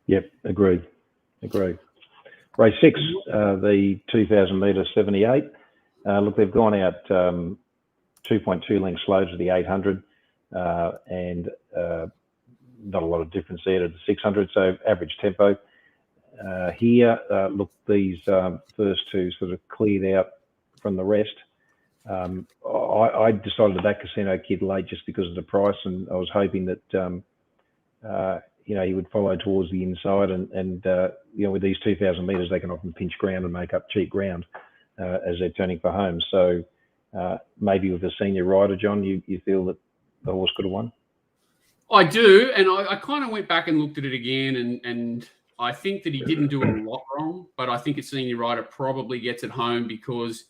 Yep, agreed. Race 6, the 2,000 metre 78. Look, they've gone out 2.2 lengths slow to the 800, and not a lot of difference there to the 600, so average tempo. Here, look, these first two sort of cleared out from the rest. I decided to back Casino Kid late just because of the price, and I was hoping that he would follow towards the inside, and with these 2,000 metres, they can often pinch ground and make up cheap ground as they're turning for home. So maybe with a senior rider, John, you feel that the horse could have won? I do, and I kind of went back and looked at it again, and I think that he didn't do a lot wrong, but I think a senior rider probably gets it home because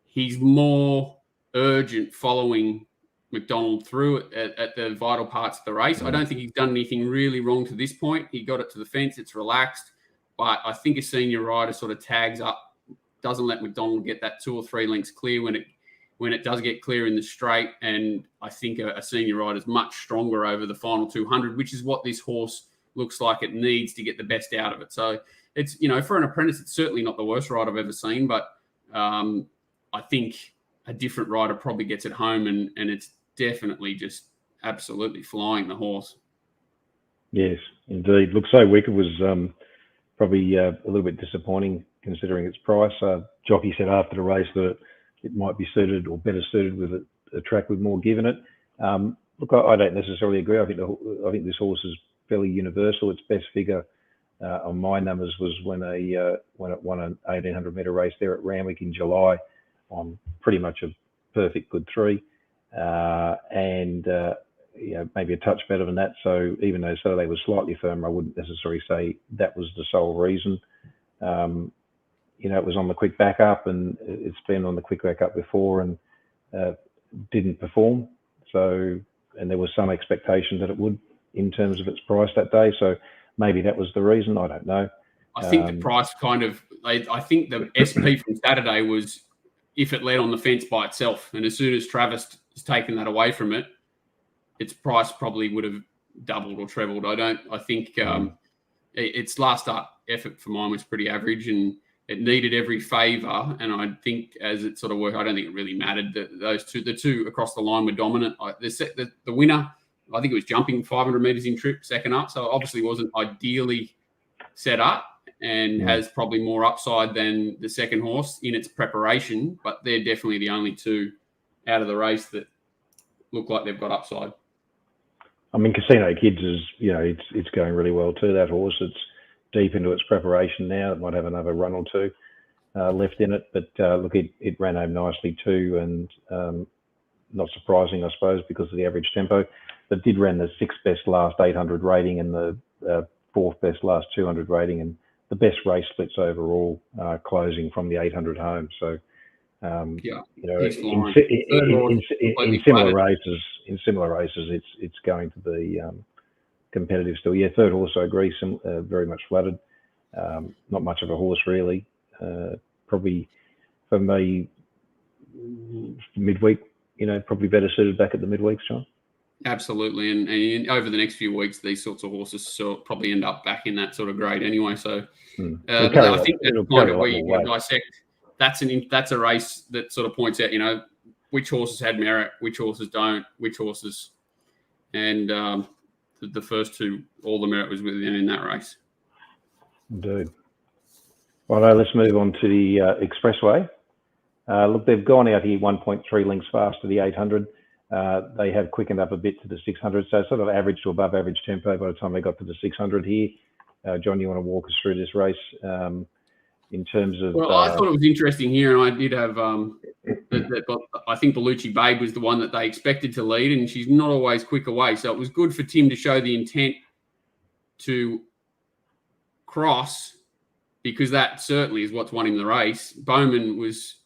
he's more urgent following McDonald through at the vital parts of the race. I don't think he's done anything really wrong to this point. He got it to the fence. It's relaxed. But I think a senior rider sort of tags up, doesn't let McDonald get that 2 or 3 lengths clear when it does get clear in the straight. And I think a senior rider is much stronger over the final 200, which is what this horse looks like it needs to get the best out of it. So it's, for an apprentice, it's certainly not the worst ride I've ever seen, but I think a different rider probably gets it home, and it's definitely just absolutely flying the horse. Yes, indeed. Look, So Wicked was probably a little bit disappointing considering its price. Jockey said after the race that it might be suited or better suited with a track with more give in it. Look, I don't necessarily agree. I think this horse is fairly universal. Its best figure on my numbers was when it won an 1,800 metre race there at Randwick in July on pretty much a perfect good 3. And maybe a touch better than that. So even though Saturday was slightly firmer, I wouldn't necessarily say that was the sole reason. It was on the quick back up, and it's been on the quick back up before and didn't perform. So, and there was some expectation that it would in terms of its price that day. So maybe that was the reason. I don't know. I think the price I think the SP from Saturday was if it led on the fence by itself. And as soon as Travis has taken that away from it, its price probably would have doubled or trebled. I think its last start effort for mine was pretty average, and it needed every favour. And I think as it sort of worked, I don't think it really mattered that the two across the line were dominant. The winner, I think it was jumping 500 metres in trip, second up. So obviously wasn't ideally set up and has probably more upside than the second horse in its preparation. But they're definitely the only two out of the race that look like they've got upside. I mean, Casino Kids is, it's going really well too, that horse. It's deep into its preparation now. It might have another run or two left in it. But look, it ran home nicely too, and not surprising, I suppose, because of the average tempo. But did run the 6th best last 800 rating and the 4th best last 200 rating, and the best race splits overall, closing from the 800 home. So, in similar races, it's going to be competitive still. Yeah, third horse, I agree, very much flooded. Not much of a horse really. Probably for me, midweek. Probably better suited back at the midweeks, John. Absolutely, and over the next few weeks, these sorts of horses probably end up back in that sort of grade anyway. So, I think that's kind of where you can dissect. That's a race that sort of points out, which horses had merit, which horses don't, which horses, and the first two, all the merit was within in that race. Indeed. Right, let's move on to the Expressway. Look, they've gone out here 1.3 lengths fast to the 800. They have quickened up a bit to the 600, so sort of average to above average tempo by the time they got to the 600 here. John, you want to walk us through this race in terms of... Well, I thought it was interesting here, and I did have... I think Bellucci Babe was the one that they expected to lead, and she's not always quick away, so it was good for Tim to show the intent to cross, because that certainly is what's won him the race. Bowman was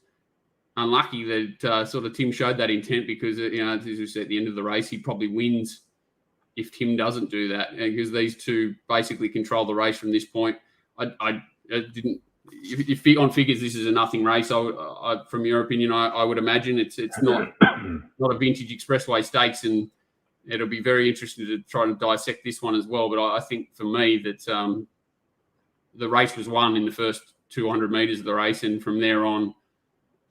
unlucky that sort of Tim showed that intent, because, as we said, at the end of the race, he probably wins if Tim doesn't do that, because these two basically control the race from this point. I didn't... If on figures, this is a nothing race. From your opinion, I would imagine it's not a vintage Expressway Stakes, and it'll be very interesting to try to dissect this one as well. But I think for me that the race was won in the first 200 metres of the race, and from there on,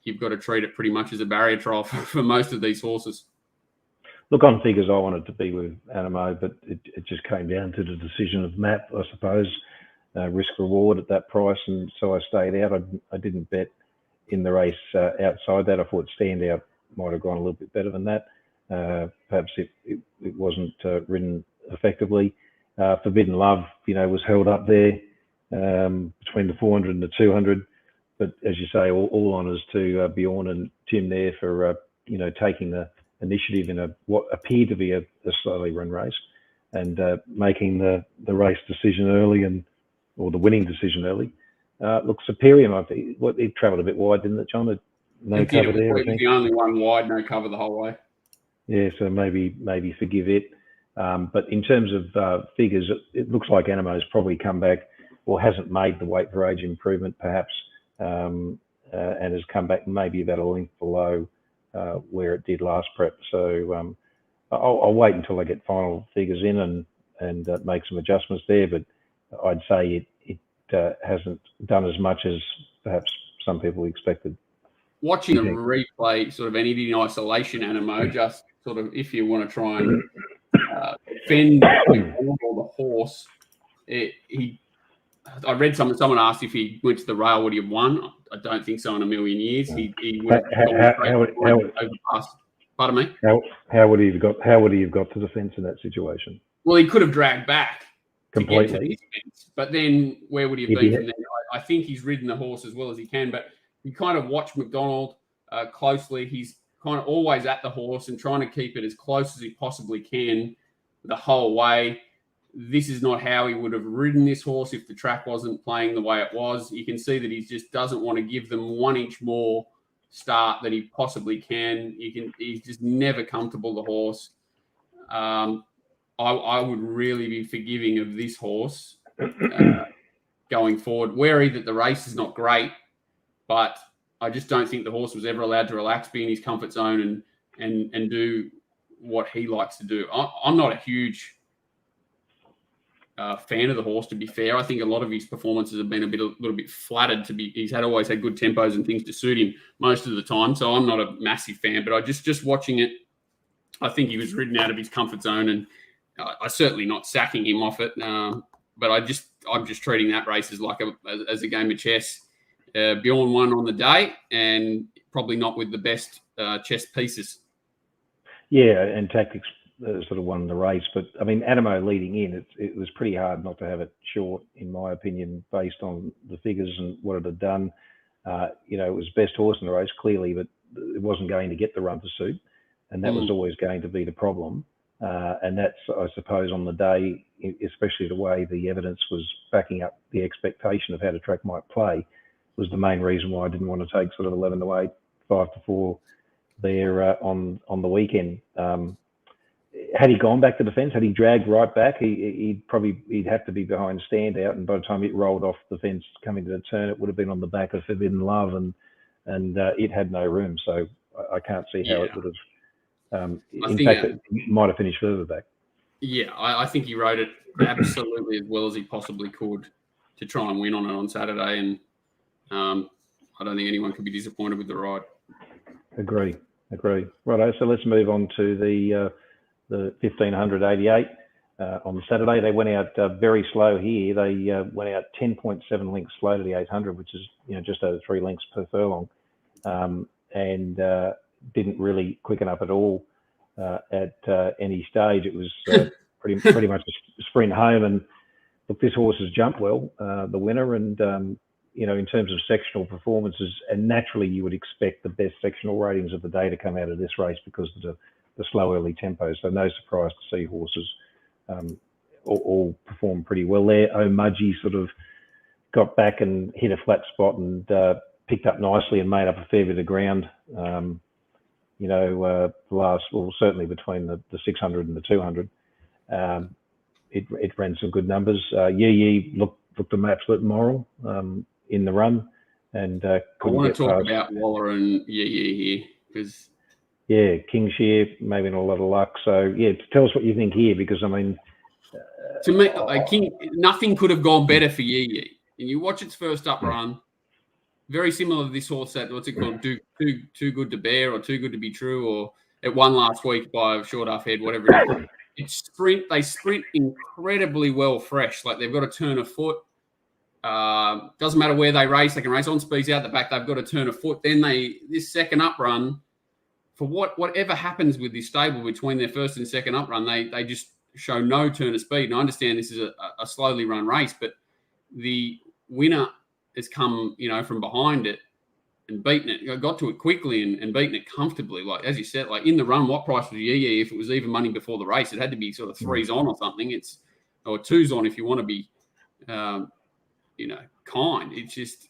you've got to treat it pretty much as a barrier trial for most of these horses. Look, on figures, I wanted to be with Animo, but it just came down to the decision of Matt, I suppose. Risk reward at that price, and so I stayed out. I didn't bet in the race outside that. I thought Standout might have gone a little bit better than that. Perhaps it wasn't ridden effectively. Forbidden Love, was held up there between the 400 and the 200. But as you say, all honours to Bjorn and Tim there for taking the initiative in what appeared to be a slowly run race, and making the race decision early or the winning decision early. Look, Superior, I think, it travelled a bit wide, didn't it, John? No cover there, I think. The only one wide, no cover the whole way. Yeah, so maybe forgive it. But in terms of figures, it looks like Animo's probably come back, or hasn't made the weight for age improvement, perhaps, and has come back maybe about a length below where it did last prep. So I'll wait until I get final figures in and make some adjustments there. But I'd say it hasn't done as much as perhaps some people expected. Watching a replay, sort of anything in isolation, Animo, just sort of if you want to try and defend the horse, I read someone asked if he went to the rail, would he have won? I don't think so in a million years. He would have overpassed. Pardon me? How would he have got to the fence in that situation? Well, he could have dragged back completely. To get to his fence, but then where would he have been from there? I think he's ridden the horse as well as he can, but you kind of watch McDonald closely. He's kind of always at the horse and trying to keep it as close as he possibly can the whole way. This is not how he would have ridden this horse if the track wasn't playing the way it was. You can see that he just doesn't want to give them 1 inch more start than he possibly can. He's just never comfortable, the horse. I would really be forgiving of this horse going forward. Wary that the race is not great, but I just don't think the horse was ever allowed to relax, be in his comfort zone, and do what he likes to do. I'm not a huge fan of the horse, to be fair. I think a lot of his performances have been a little bit flattered. He's always had good tempos and things to suit him most of the time. So I'm not a massive fan, but I just watching it, I think he was ridden out of his comfort zone, and I'm certainly not sacking him off it. But I'm just treating that race as like as a game of chess. Bjorn won on the day, and probably not with the best chess pieces. Yeah, and tactics sort of won the race. But I mean, Animo leading in, it was pretty hard not to have it short, in my opinion, based on the figures and what it had done. It was best horse in the race, clearly, but it wasn't going to get the run pursuit, and that was always going to be the problem. And that's, I suppose, on the day, especially the way the evidence was backing up the expectation of how the track might play, was the main reason why I didn't want to take sort of 11 to 8, 5 to 4 there on the weekend. Had he gone back to the fence, had he dragged right back, he'd have to be behind Standout, and by the time it rolled off the fence coming to the turn, it would have been on the back of Forbidden Love, and it had no room. So I can't see how it would have. In fact, it might have finished further back. Yeah, I think he rode it absolutely as well as he possibly could to try and win on it on Saturday, and I don't think anyone could be disappointed with the ride. Agree. Righto, so let's move on to the 1588 on Saturday. They went out very slow here. They went out 10.7 lengths slow to the 800, which is just over 3 lengths per furlong, and didn't really quicken up at all at any stage. It was pretty much a sprint home. And look, this horse has jumped well, the winner, and in terms of sectional performances, and naturally you would expect the best sectional ratings of the day to come out of this race because of the slow early tempo. So no surprise to see horses all perform pretty well there. Mudgee sort of got back and hit a flat spot and picked up nicely and made up a fair bit of ground. Certainly between the 600 and the 200. It ran some good numbers. Yee looked an absolute moral in the run, and I want to talk about Waller and Yee here because Kingshare maybe not a lot of luck. So tell us what you think here, because I mean, to me, nothing could have gone better for Yee. And you watch its first up run, very similar to this horse that what's it called, too good to bear or too good to be true, or it won last week by short half head, whatever it is. They sprint incredibly well fresh. Like they've got to turn a foot. Doesn't matter where they race. They can race on speeds out the back. They've got to turn a foot. Then this second up run, for whatever happens with this stable between their first and second up run, they just show no turn of speed. And I understand this is a slowly run race, but the winner has come, from behind it and beaten it. Got to it quickly and beaten it comfortably. Like as you said, like in the run, what price was Yee if it was even money before the race? It had to be sort of 3s on or something. Or 2s on if you want to be, kind. It just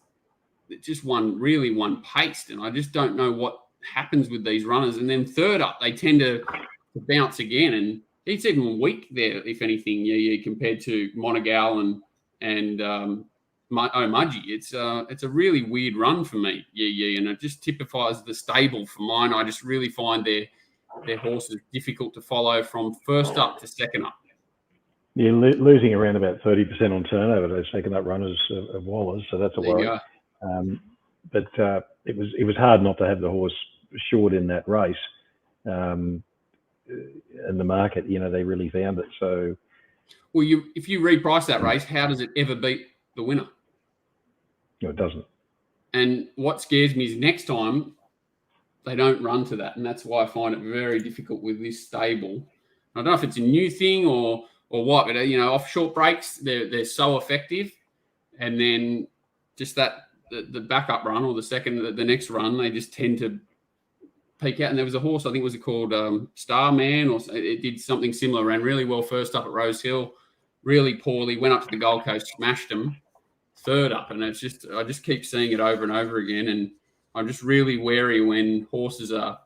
won paced, and I just don't know what happens with these runners. And then third up, they tend to bounce again, and he's even weak there, if anything, compared to Monegal and Mudgee. It's a really weird run for me, and it just typifies the stable for mine. I just really find their horses difficult to follow from first up to second up. Yeah, losing around about 30% on turnover, those second up runners of Waller's, so that's a worry. But it was hard not to have the horse short in that race, and the market, they really found it. So, well, if you reprice that race, how does it ever beat the winner? No, it doesn't. And what scares me is next time they don't run to that, and that's why I find it very difficult with this stable. I don't know if it's a new thing or what, but off short breaks they're so effective, and then just the backup run or the next run they just tend to peak out. And there was a horse, I think was it called Starman, or it did something similar, ran really well first up at Rosehill, really poorly, went up to the Gold Coast, smashed them third up, and I just keep seeing it over and over again, and I'm just really wary when horses are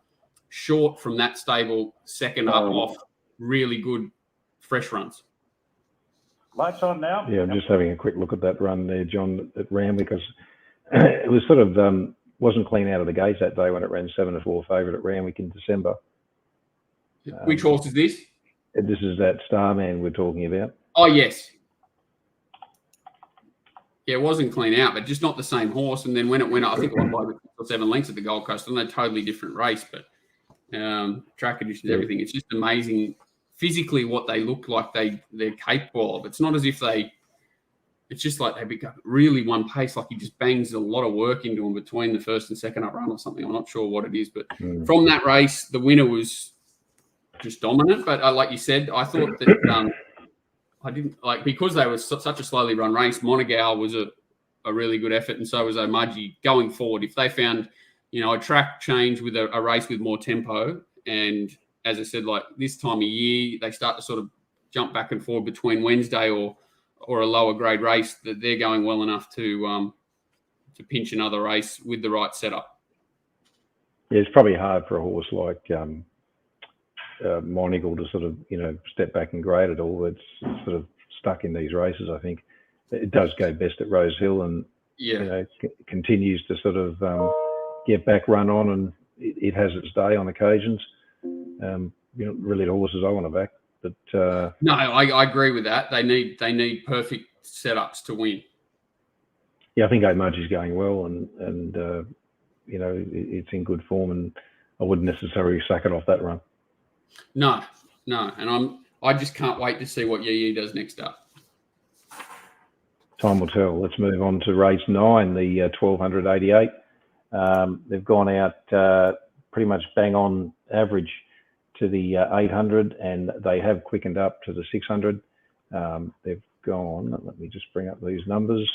short from that stable second up off really good fresh runs. Lights on now. Yeah, I'm just having a quick look at that run there, John, at Ramley, because it was sort of wasn't clean out of the gates that day when it ran 7-4 favourite at Ramwick in December. Which horse is this? This is that Starman we're talking about. Oh, yes. Yeah, it wasn't clean out, but just not the same horse. And then when it went up, I think it won by 6 or 7 lengths at the Gold Coast, and they're totally different race, but track conditions, everything. It's just amazing physically what they look like they're capable of. It's not as if it's just like they become really one pace, like he just bangs a lot of work into them between the first and second up run or something. I'm not sure what it is, but from that race, the winner was just dominant. But like you said, I thought that I didn't like, because they were such a slowly run race. Monegal was a really good effort, and so was Omaji. Going forward, if they found a track change with a race with more tempo, and as I said, like this time of year, they start to sort of jump back and forward between Wednesday or a lower grade race, that they're going well enough to pinch another race with the right setup. Yeah, it's probably hard for a horse like Monegal to sort of step back and grade it all. It's sort of stuck in these races. I think it does go best at Rosehill, and continues to sort of get back run on, and it has its day on occasions. Really the horses I want to back. But no, I agree with that. They need perfect setups to win. Yeah, I think Omaji's going well, and it's in good form, and I wouldn't necessarily sack it off that run. No, and I just can't wait to see what Yee does next up. Time will tell. Let's move on to race 9, the 1288. They've gone out pretty much bang on average to the 800, and they have quickened up to the 600. They've gone, let me just bring up these numbers.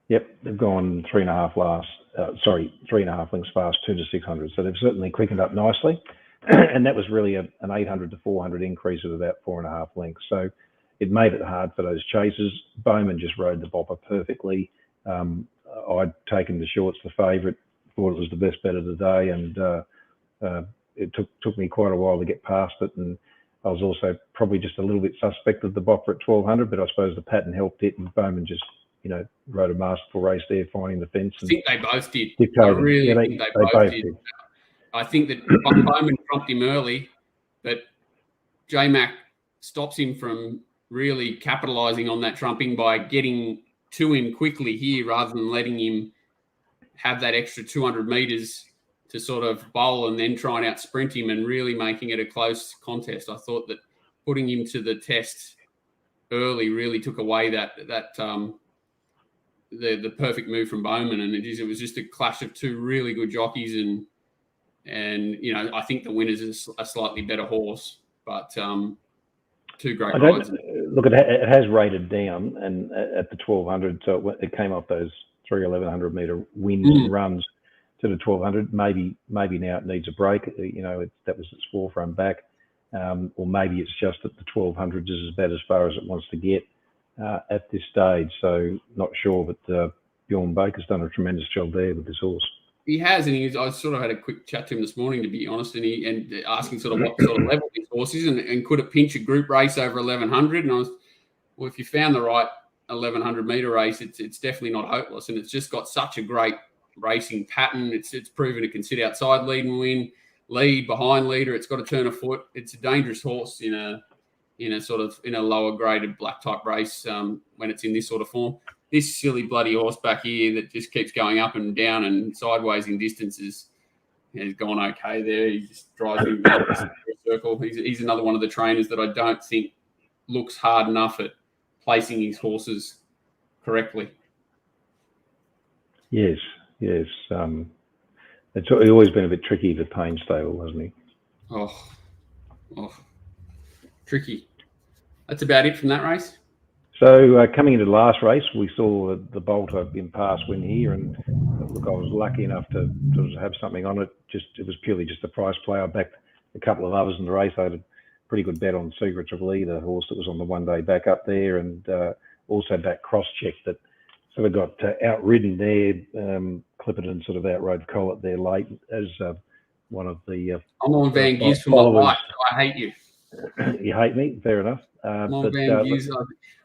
Yep, they've gone 3.5 lengths fast, 2 to 600. So they've certainly quickened up nicely. And that was really an 800 to 400 increase of about 4.5 lengths. So it made it hard for those chasers. Bowman just rode the bopper perfectly. I'd taken the shorts, the favourite, thought it was the best bet of the day, and it took me quite a while to get past it. And I was also probably just a little bit suspect of the bopper at 1200, but I suppose the pattern helped it, and Bowman just rode a masterful race there, finding the fence. I think they both did. I really think they both did. I think that Bowman trumped him early, but J-Mac stops him from really capitalising on that trumping by getting to him quickly here, rather than letting him have that extra 200 metres to sort of bowl and then try and out sprint him, and really making it a close contest. I thought that putting him to the test early really took away the perfect move from Bowman, and it was just a clash of two really good jockeys, and I think the winner's is a slightly better horse, but two great rides. Look, it has rated down, and at the 1200, so it came off those 1100 metre wins and runs to the 1200. Maybe now it needs a break. That was its forefront back, or maybe it's just that the 1200 is about as far as it wants to get at this stage. So not sure, but Bjorn Baker's done a tremendous job there with this horse. He has, and I sort of had a quick chat to him this morning, to be honest, and asking sort of what sort of level this horse is, and could it pinch a group race over 1100? And if you found the right 1100 metre race, it's definitely not hopeless, and it's just got such a great racing pattern. It's proven it can sit outside lead and win, lead behind leader. It's got to turn a foot. It's a dangerous horse in a lower graded black type race when it's in this sort of form. This silly bloody horse back here that just keeps going up and down and sideways in distances has gone okay there. He just drives him out in a circle. He's another one of the trainers that I don't think looks hard enough at placing his horses correctly. Yes. It's always been a bit tricky to Payne stable, hasn't he? Oh, tricky. That's about it from that race. So coming into the last race, we saw the Bolter in pass win here, and look, I was lucky enough to have something on it. It was purely just a price play. I backed a couple of others in the race. I had a pretty good bet on Secret Triple E, the horse that was on the one-day back up there, and also backed Crosscheck that sort of got outridden there. Clipperton sort of outrode Collett there late as one of the. I'm on Van Gies for my life. I hate you. You hate me, fair enough. Van Hughes,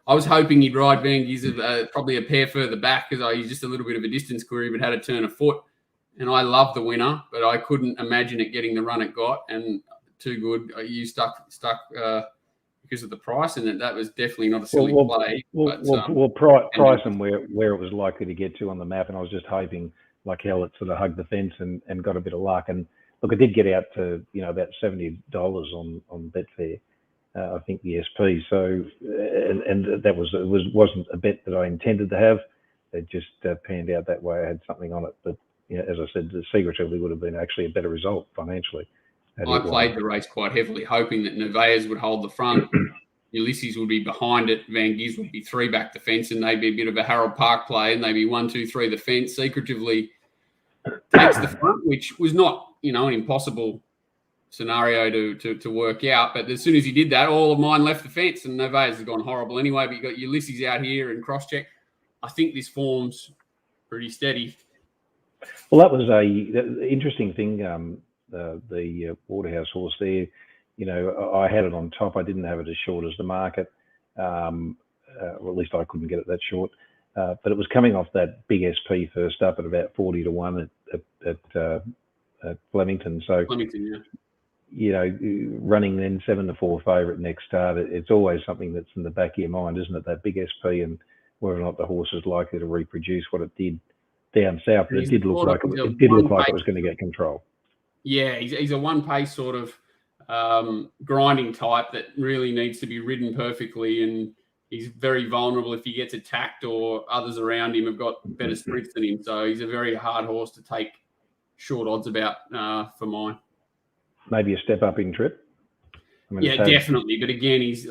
I was hoping he'd ride Van Hughes probably a pair further back because he's just a little bit of a distance query, but had to turn a foot. And I love the winner, but I couldn't imagine it getting the run it got. And too good. You stuck because of the price, and that was definitely not a silly play. Price and where it was likely to get to on the map, and I was just hoping like hell it sort of hugged the fence and got a bit of luck. And look, it did get out to about $70 on Betfair. I think the SP. So and that wasn't a bet that I intended to have. It just panned out that way. I had something on it, but as I said, the secretively would have been actually a better result financially. I played the race quite heavily, hoping that Nevaez would hold the front. Ulysses would be behind it. Van Gies would be 3 back the fence, and they'd be a bit of a Harold Park play, and they'd be 1, 2, 3 the fence. Secretively takes the front, which was not an impossible scenario to work out. But as soon as he did that, all of mine left the fence, and Nevaez has gone horrible anyway. But you got Ulysses out here and cross check. I think this form's pretty steady. Well, that was the interesting thing. The Waterhouse horse there, I had it on top. I didn't have it as short as the market, or at least I couldn't get it that short. But it was coming off that big SP first up at about 40 to 1 at Flemington. So, running then 7 to 4 favourite next start. It's always something that's in the back of your mind, isn't it? That big SP and whether or not the horse is likely to reproduce what it did down south. But it did look like it was going to get control. Yeah, he's a one-pace sort of grinding type that really needs to be ridden perfectly, and he's very vulnerable if he gets attacked or others around him have got better sprints than him. So he's a very hard horse to take short odds about for mine. Maybe a step up in trip. Definitely. But again, he's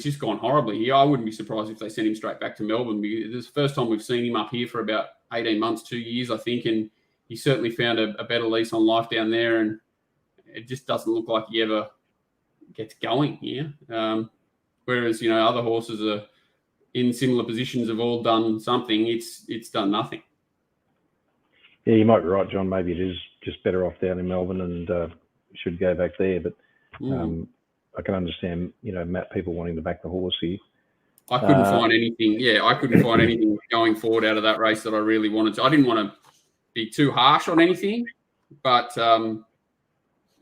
just gone horribly. I wouldn't be surprised if they sent him straight back to Melbourne. This is the first time we've seen him up here for about 18 months, 2 years, I think, and he certainly found a better lease on life down there, and it just doesn't look like he ever gets going here. Whereas, other horses are in similar positions, have all done something. It's done nothing. Yeah, you might be right, John. Maybe it is just better off down in Melbourne and should go back there. But I can understand, Matt, people wanting to back the horse here. I couldn't find anything. Yeah, I couldn't find anything going forward out of that race that I really wanted to. I didn't want to be too harsh on anything, but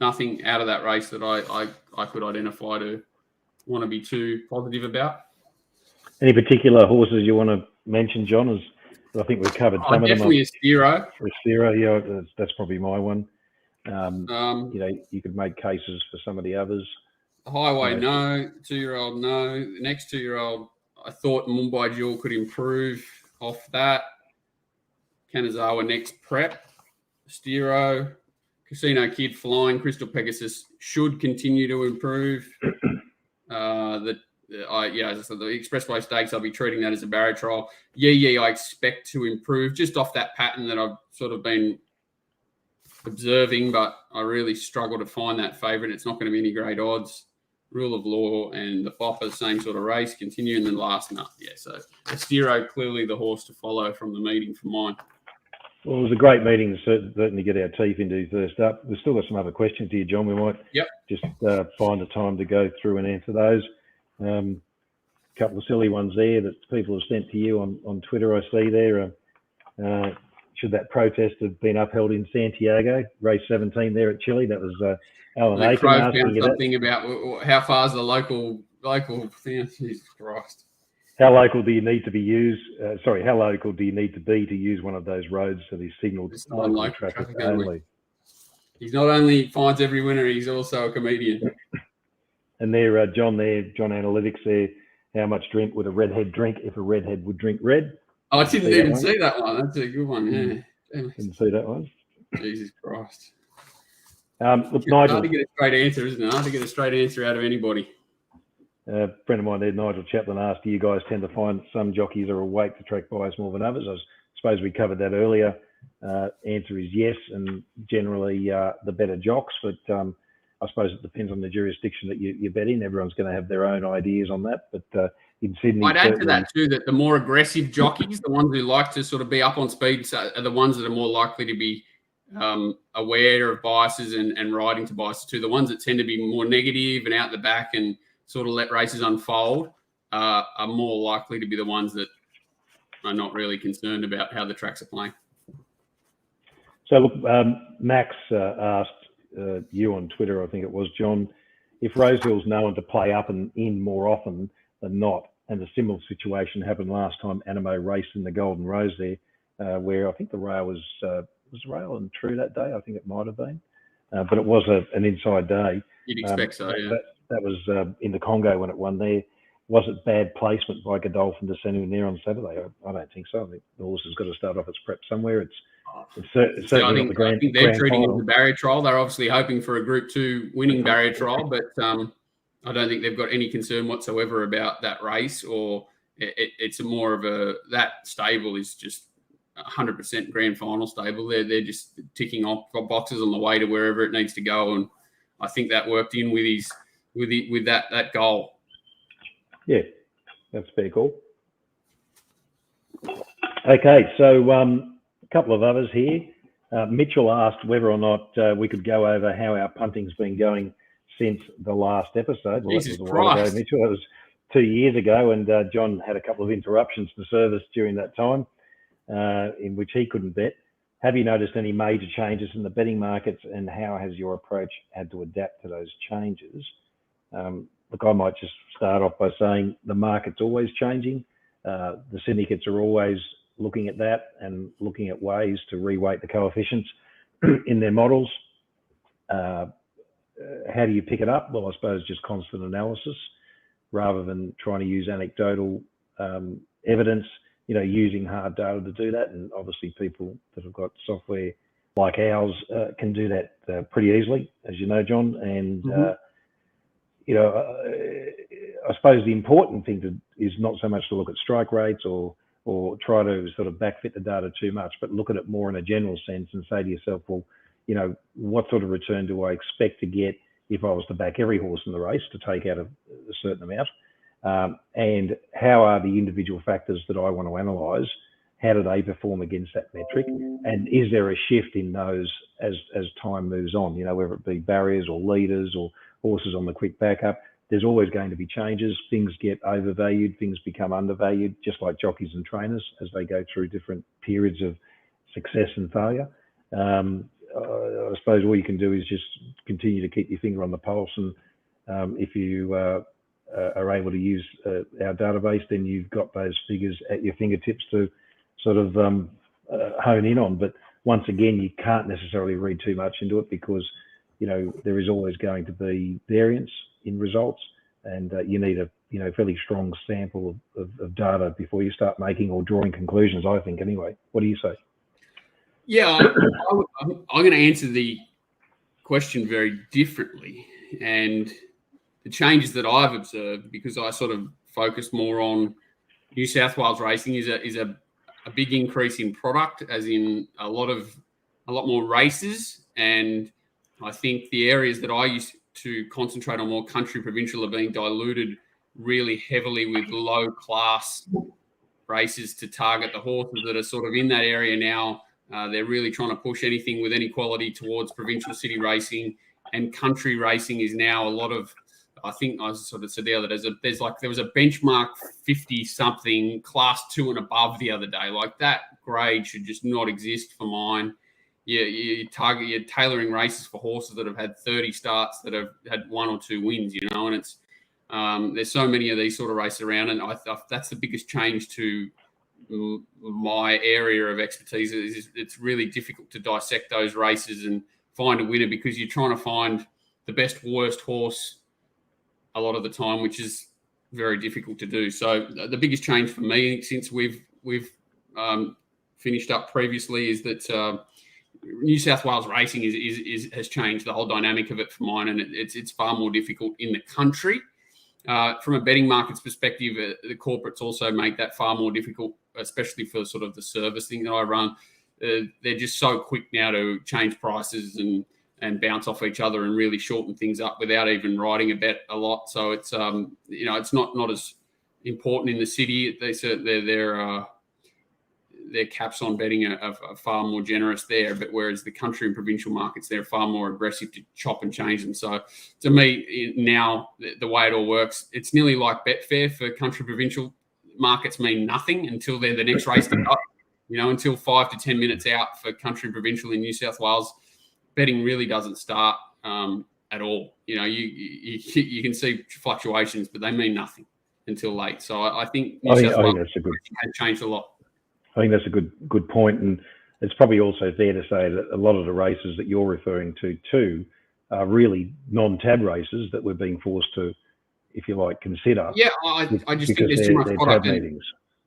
nothing out of that race that I could identify to want to be too positive about. Any particular horses you want to mention, John? As I think we've covered some of them. Definitely Estero. Yeah, that's probably my one. You could make cases for some of the others. Highway, no. 2-year-old, no. The next 2-year-old, I thought Mumbai Jewel could improve off that. Kanazawa next prep. Estero, Casino Kid flying. Crystal Pegasus should continue to improve. As I said, the Expressway Stakes, I'll be treating that as a barrier trial. I expect to improve just off that pattern that I've sort of been observing, but I really struggle to find that favourite. It's not going to be any great odds. Rule of Law and the Fopper, same sort of race, continue, and then last nut. Yeah, so Estero, clearly the horse to follow from the meeting for mine. Well, it was a great meeting to certainly get our teeth into first up. We've still got some other questions here, John. We might just find a time to go through and answer those. A couple of silly ones there that people have sent to you on Twitter, I see there. Should that protest have been upheld in Santiago, race 17 there at Chile? That was Alan Aiken asking you something about how far is the local thing. Jesus Christ. How local do you need to be used? How local do you need to be to use one of those roads for the signalled local traffic only? He's not only finds every winner, he's also a comedian. And there, John Analytics there, how much drink would a redhead drink if a redhead would drink red? I didn't even see that one. That's a good one, yeah. Didn't see that one? Jesus Christ. Look, Nigel. Hard to get a straight answer, isn't it? Hard to get a straight answer out of anybody. A friend of mine there, Nigel Chaplin, asked, do you guys tend to find some jockeys are awake to track bias more than others? I suppose we covered that earlier. Answer is yes, and generally the better jocks, but I suppose it depends on the jurisdiction that you bet in. Everyone's going to have their own ideas on that, but in Sydney... I'd add to that too, that the more aggressive jockeys, the ones who like to sort of be up on speed, are the ones that are more likely to be aware of biases and riding to biases too. The ones that tend to be more negative and out the back and sort of let races unfold are more likely to be the ones that are not really concerned about how the tracks are playing. So look, Max asked you on Twitter, I think it was, John, if Rosehill's known to play up and in more often than not, and a similar situation happened last time Animo raced in the Golden Rose there, where I think the rail was rail and true that day. I think it might have been, but it was an inside day. You'd expect so, yeah. That was in the Congo when it won there. Was it bad placement by Godolphin to send him there on Saturday? I don't think so. I think the horse has got to start off its prep somewhere. It's certainly not the grand. I think they're treating it final. as a barrier trial. They're obviously hoping for a Group 2 winning barrier trial, but I don't think they've got any concern whatsoever about that race. Or it's more of that stable is just 100% grand final stable. They're just ticking off boxes on the way to wherever it needs to go, and I think that worked in with that goal. Yeah, that's fair call. Okay, so a couple of others here. Mitchell asked whether or not we could go over how our punting's been going since the last episode. Well, Jesus that was a while Christ. ago, Mitchell. That was 2 years ago, and John had a couple of interruptions to service during that time, in which he couldn't bet. Have you noticed any major changes in the betting markets, and how has your approach had to adapt to those changes? Look, I might just start off by saying the market's always changing. The syndicates are always looking at that and looking at ways to reweight the coefficients in their models. How do you pick it up? Well, I suppose just constant analysis rather than trying to use anecdotal evidence, using hard data to do that. And obviously people that have got software like ours can do that pretty easily, as you know, John. And, I suppose the important thing is not so much to look at strike rates or try to sort of backfit the data too much, but look at it more in a general sense and say to yourself, well, what sort of return do I expect to get if I was to back every horse in the race to take out a certain amount? And how are the individual factors that I want to analyse? How do they perform against that metric? And is there a shift in those as time moves on? Whether it be barriers or leaders or horses on the quick backup, there's always going to be changes. Things get overvalued, things become undervalued, just like jockeys and trainers as they go through different periods of success and failure. I suppose all you can do is just continue to keep your finger on the pulse, and if you are able to use our database, then you've got those figures at your fingertips to sort of hone in on. But once again, you can't necessarily read too much into it because there is always going to be variance in results, and you need a fairly strong sample of data before you start making or drawing conclusions, I think, anyway. What do you say? Yeah, I'm going to answer the question very differently. And the changes that I've observed, because I sort of focus more on New South Wales racing, is a big increase in product, as in a lot more races. And I think the areas that I used to concentrate on, more country, provincial, are being diluted really heavily with low class races to target the horses that are sort of in that area now. They're really trying to push anything with any quality towards provincial city racing, and country racing is now a lot of, I think I sort of said the other day, there was a benchmark 50 something class 2 and above the other day. Like, that grade should just not exist for mine. You're tailoring races for horses that have had 30 starts that have had 1 or 2 wins, and it's there's so many of these sort of races around, and I that's the biggest change to my area of expertise. It's really difficult to dissect those races and find a winner, because you're trying to find the best, worst horse a lot of the time, which is very difficult to do. So the biggest change for me since we've finished up previously is that New South Wales racing has changed the whole dynamic of it for mine, and it's far more difficult in the country. From a betting markets perspective, the corporates also make that far more difficult, especially for sort of the service thing that I run. They're just so quick now to change prices and bounce off each other and really shorten things up without even writing a bet a lot. So it's it's not as important in the city. their caps on betting are far more generous there, but whereas the country and provincial markets, they're far more aggressive to chop and change them. So to me now, the way it all works, it's nearly like Betfair for country provincial markets mean nothing until they're the next race to go. Until 5 to 10 minutes out for country and provincial in New South Wales, betting really doesn't start at all. You can see fluctuations, but they mean nothing until late. So I think New South Wales has changed a lot. I think that's a good point, and it's probably also fair to say that a lot of the races that you're referring to too are really non-tab races that we're being forced to, if you like, consider. Yeah, I just think there's too much product.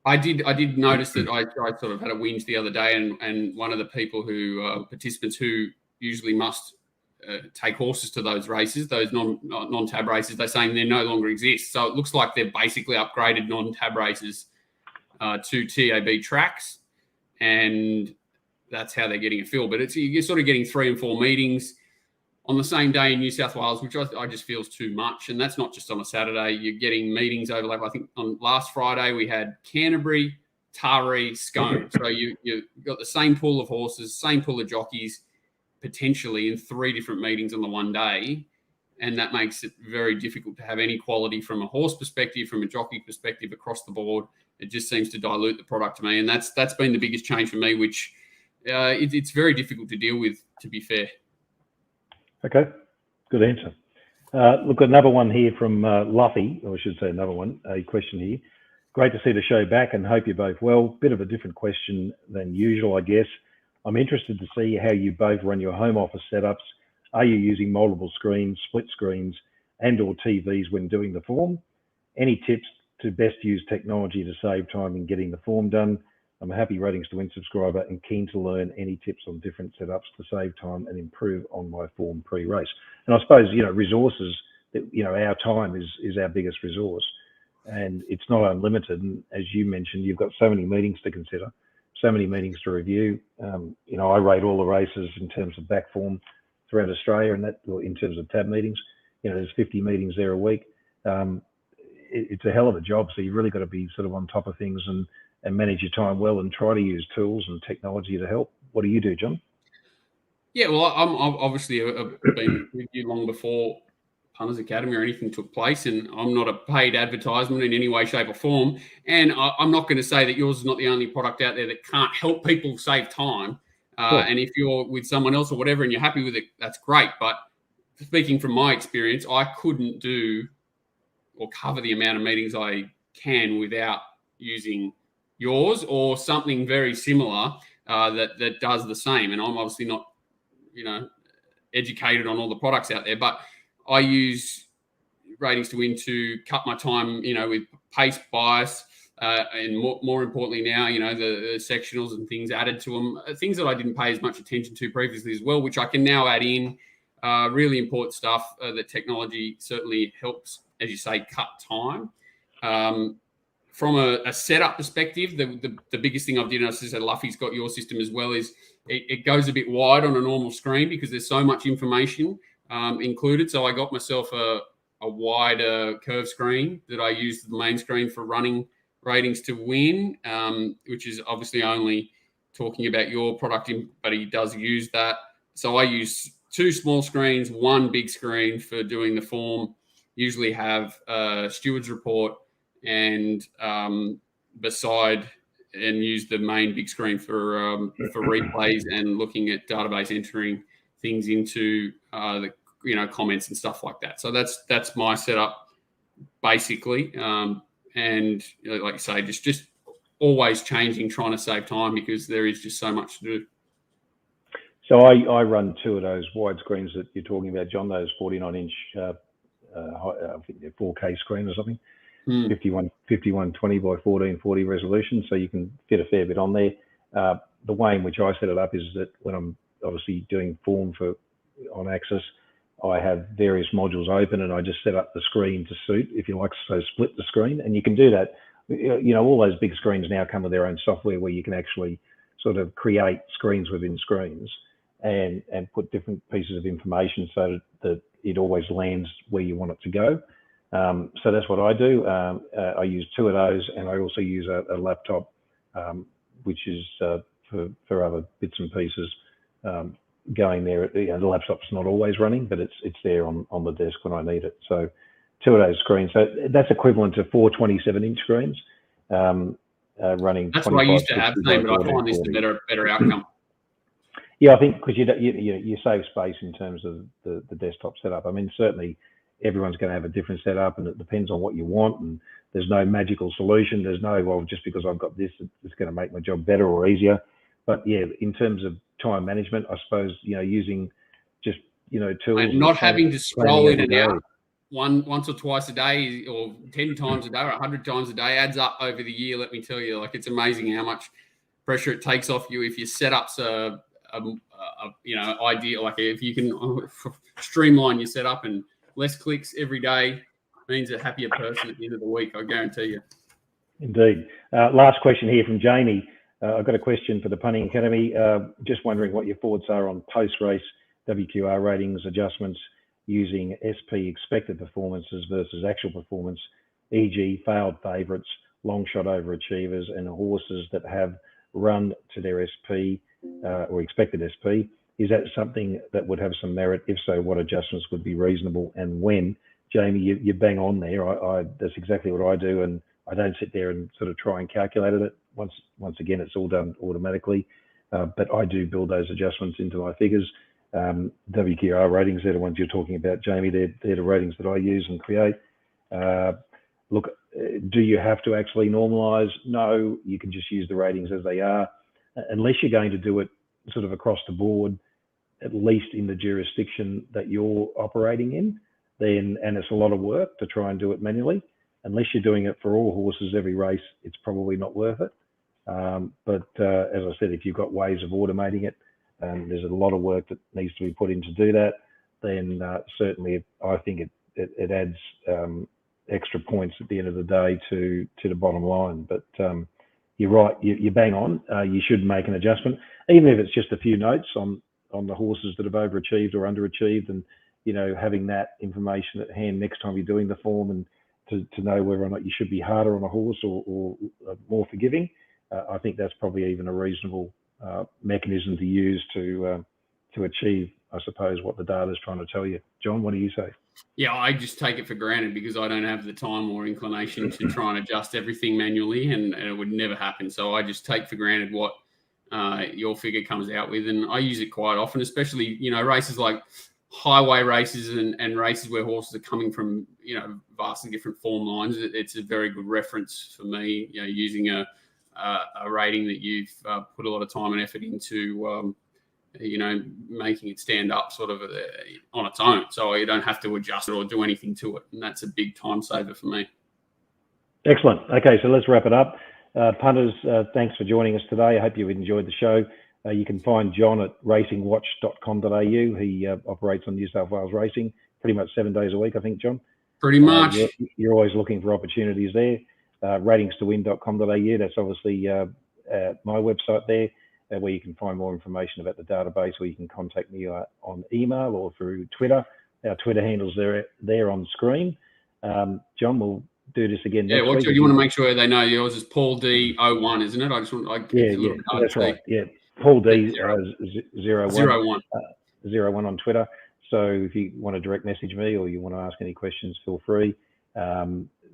I did notice that I sort of had a whinge the other day, and one of the people participants who usually must take horses to those races, those non-tab races, they're saying they no longer exist. So it looks like they've basically upgraded non-tab races to TAB tracks, and that's how they're getting a feel. But you're sort of getting 3 and 4 meetings on the same day in New South Wales, which I just feel is too much. And that's not just on a Saturday. You're getting meetings overlap. I think on last Friday we had Canterbury, Taree, Scone. So you've got the same pool of horses, same pool of jockeys, potentially in 3 different meetings on the one day. And that makes it very difficult to have any quality from a horse perspective, from a jockey perspective across the board. It just seems to dilute the product to me. And that's been the biggest change for me, which it's very difficult to deal with, to be fair. Okay, good answer. Look, another one here from Luffy, or I should say another one, a question here. Great to see the show back and hope you're both well. Bit of a different question than usual, I guess. I'm interested to see how you both run your home office setups. Are you using multiple screens, split screens, and or TVs when doing the form? Any tips to best use technology to save time in getting the form done? I'm a happy ratings to win subscriber and keen to learn any tips on different setups to save time and improve on my form pre-race. And I suppose, resources, our time is our biggest resource, and it's not unlimited. And as you mentioned, you've got so many meetings to consider, so many meetings to review. I rate all the races in terms of back form throughout Australia, and that in terms of tab meetings, there's 50 meetings there a week. It's a hell of a job. So you've really got to be sort of on top of things and manage your time well and try to use tools and technology to help. What do you do, John? Yeah, well, I'm obviously been with you long before Punters Academy or anything took place, and I'm not a paid advertisement in any way, shape or form. And I'm not going to say that yours is not the only product out there that can't help people save time. Sure. And if you're with someone else or whatever and you're happy with it, that's great. But speaking from my experience, I couldn't do or cover the amount of meetings I can without using yours or something very similar that does the same. And I'm obviously not, educated on all the products out there, but I use ratings to win to cut my time, with pace bias, and more importantly now, the sectionals and things added to them, things that I didn't pay as much attention to previously as well, which I can now add in. Really important stuff that technology certainly helps, as you say, cut time. From a setup perspective, the biggest thing I've done, as I said, Luffy's got your system as well, is it goes a bit wide on a normal screen because there's so much information included. So I got myself a wider curve screen that I use the main screen for running ratings to win, which is obviously only talking about your product, but he does use that. So I use 2 small screens, 1 big screen for doing the form. Usually have a steward's report and beside, and use the main big screen for replays and looking at database entering things into the comments and stuff like that. So that's my setup basically. And like you say, just always changing, trying to save time because there is just so much to do. So I run 2 of those wide screens that you're talking about, John, those 49-inch, I think they're 4K screen or something, 5120 by 1440 resolution. So you can fit a fair bit on there. The way in which I set it up is that when I'm obviously doing form on Access, I have various modules open and I just set up the screen to suit, if you like, so split the screen. And you can do that. All those big screens now come with their own software where you can actually sort of create screens within screens and put different pieces of information so that it always lands where you want it to go. So that's what I do. I use 2 of those, and I also use a laptop which is for other bits and pieces going there. The laptop's not always running, but it's there on the desk when I need it. So 2 of those screens. So that's equivalent to 4 27-inch screens running. That's what I used to have, but I find this a better outcome. Yeah, I think because you save space in terms of the desktop setup. I mean, certainly everyone's going to have a different setup, and it depends on what you want. And there's no magical solution. There's no, well, just because I've got this, it's going to make my job better or easier. But yeah, in terms of time management, I suppose, using just, tools. And not having to scroll in and out once or twice a day, or 10 times a day, or 100 times a day adds up over the year. Let me tell you, like, it's amazing how much pressure it takes off you if your setup's ideal. Like, if you can streamline your setup and less clicks every day means a happier person at the end of the week, I guarantee you. Indeed. Last question here from Jamie. I've got a question for the Punting Academy. Just wondering what your thoughts are on post-race WQR ratings adjustments using SP expected performances versus actual performance, e.g. failed favourites, long shot overachievers, and horses that have run to their SP or expected SP. Is that something that would have some merit? If so, what adjustments would be reasonable and when? Jamie, you bang on there. That's exactly what I do, and I don't sit there and sort of try and calculate it. Once again, it's all done automatically, but I do build those adjustments into my figures. WQR ratings, they're the ones you're talking about, Jamie. They're the ratings that I use and create. Look, do you have to actually normalise? No, you can just use the ratings as they are, unless you're going to do it sort of across the board, at least in the jurisdiction that you're operating in. Then, and it's a lot of work to try and do it manually. Unless you're doing it for all horses every race, it's probably not worth it. But as I said, if you've got ways of automating it, there's a lot of work that needs to be put in to do that, then certainly I think it adds extra points at the end of the day to the bottom line. But you're right, you bang on. You should make an adjustment, even if it's just a few notes on the horses that have overachieved or underachieved, and having that information at hand next time you're doing the form, and to know whether or not you should be harder on a horse or more forgiving. I think that's probably even a reasonable mechanism to use to achieve, I suppose, what the data is trying to tell you. John, what do you say? Yeah, I just take it for granted because I don't have the time or inclination to try and adjust everything manually, and it would never happen. So I just take for granted what your figure comes out with, and I use it quite often, especially races like highway races and races where horses are coming from vastly different form lines. It's a very good reference for me, using a rating that you've put a lot of time and effort into making it stand up sort of on its own, so you don't have to adjust it or do anything to it, and that's a big time saver for me. Excellent. Okay, so let's wrap it up. Punters, thanks for joining us today. I hope you enjoyed the show. You can find John at racingwatch.com.au. He operates on New South Wales racing pretty much 7 days a week, I think, John. Pretty much. You're always looking for opportunities there. Ratingstowin.com.au. That's obviously my website there, where you can find more information about the database, or you can contact me on email or through Twitter. Our Twitter handle's there on screen. John, we'll do this again next week. You want to make sure they know yours is Paul D01, isn't it? That's right. Yeah, Paul D 01 on Twitter. So if you want to direct message me or you want to ask any questions, feel free.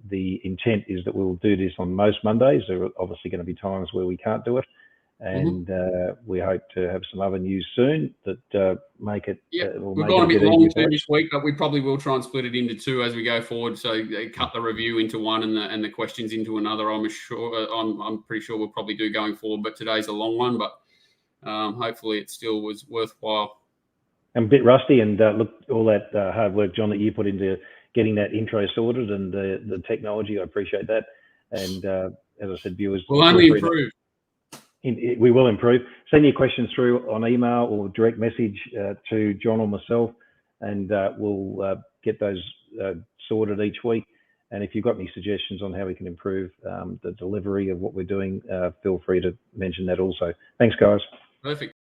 The intent is that we'll do this on most Mondays. There are obviously going to be times where we can't do it, and we hope to have some other news soon that make it. We've gone a bit long this week, but we probably will try and split it into two as we go forward. So they cut the review into one and the questions into another. I'm pretty sure we'll probably do going forward. But today's a long one, but hopefully it still was worthwhile. I'm a bit rusty, and look, all that hard work, John, that you put into getting that intro sorted and the technology, I appreciate that. And as I said, viewers, we'll only improve. We will improve. Send your questions through on email or direct message to John or myself, and we'll get those sorted each week. And if you've got any suggestions on how we can improve the delivery of what we're doing, feel free to mention that also. Thanks, guys. Perfect.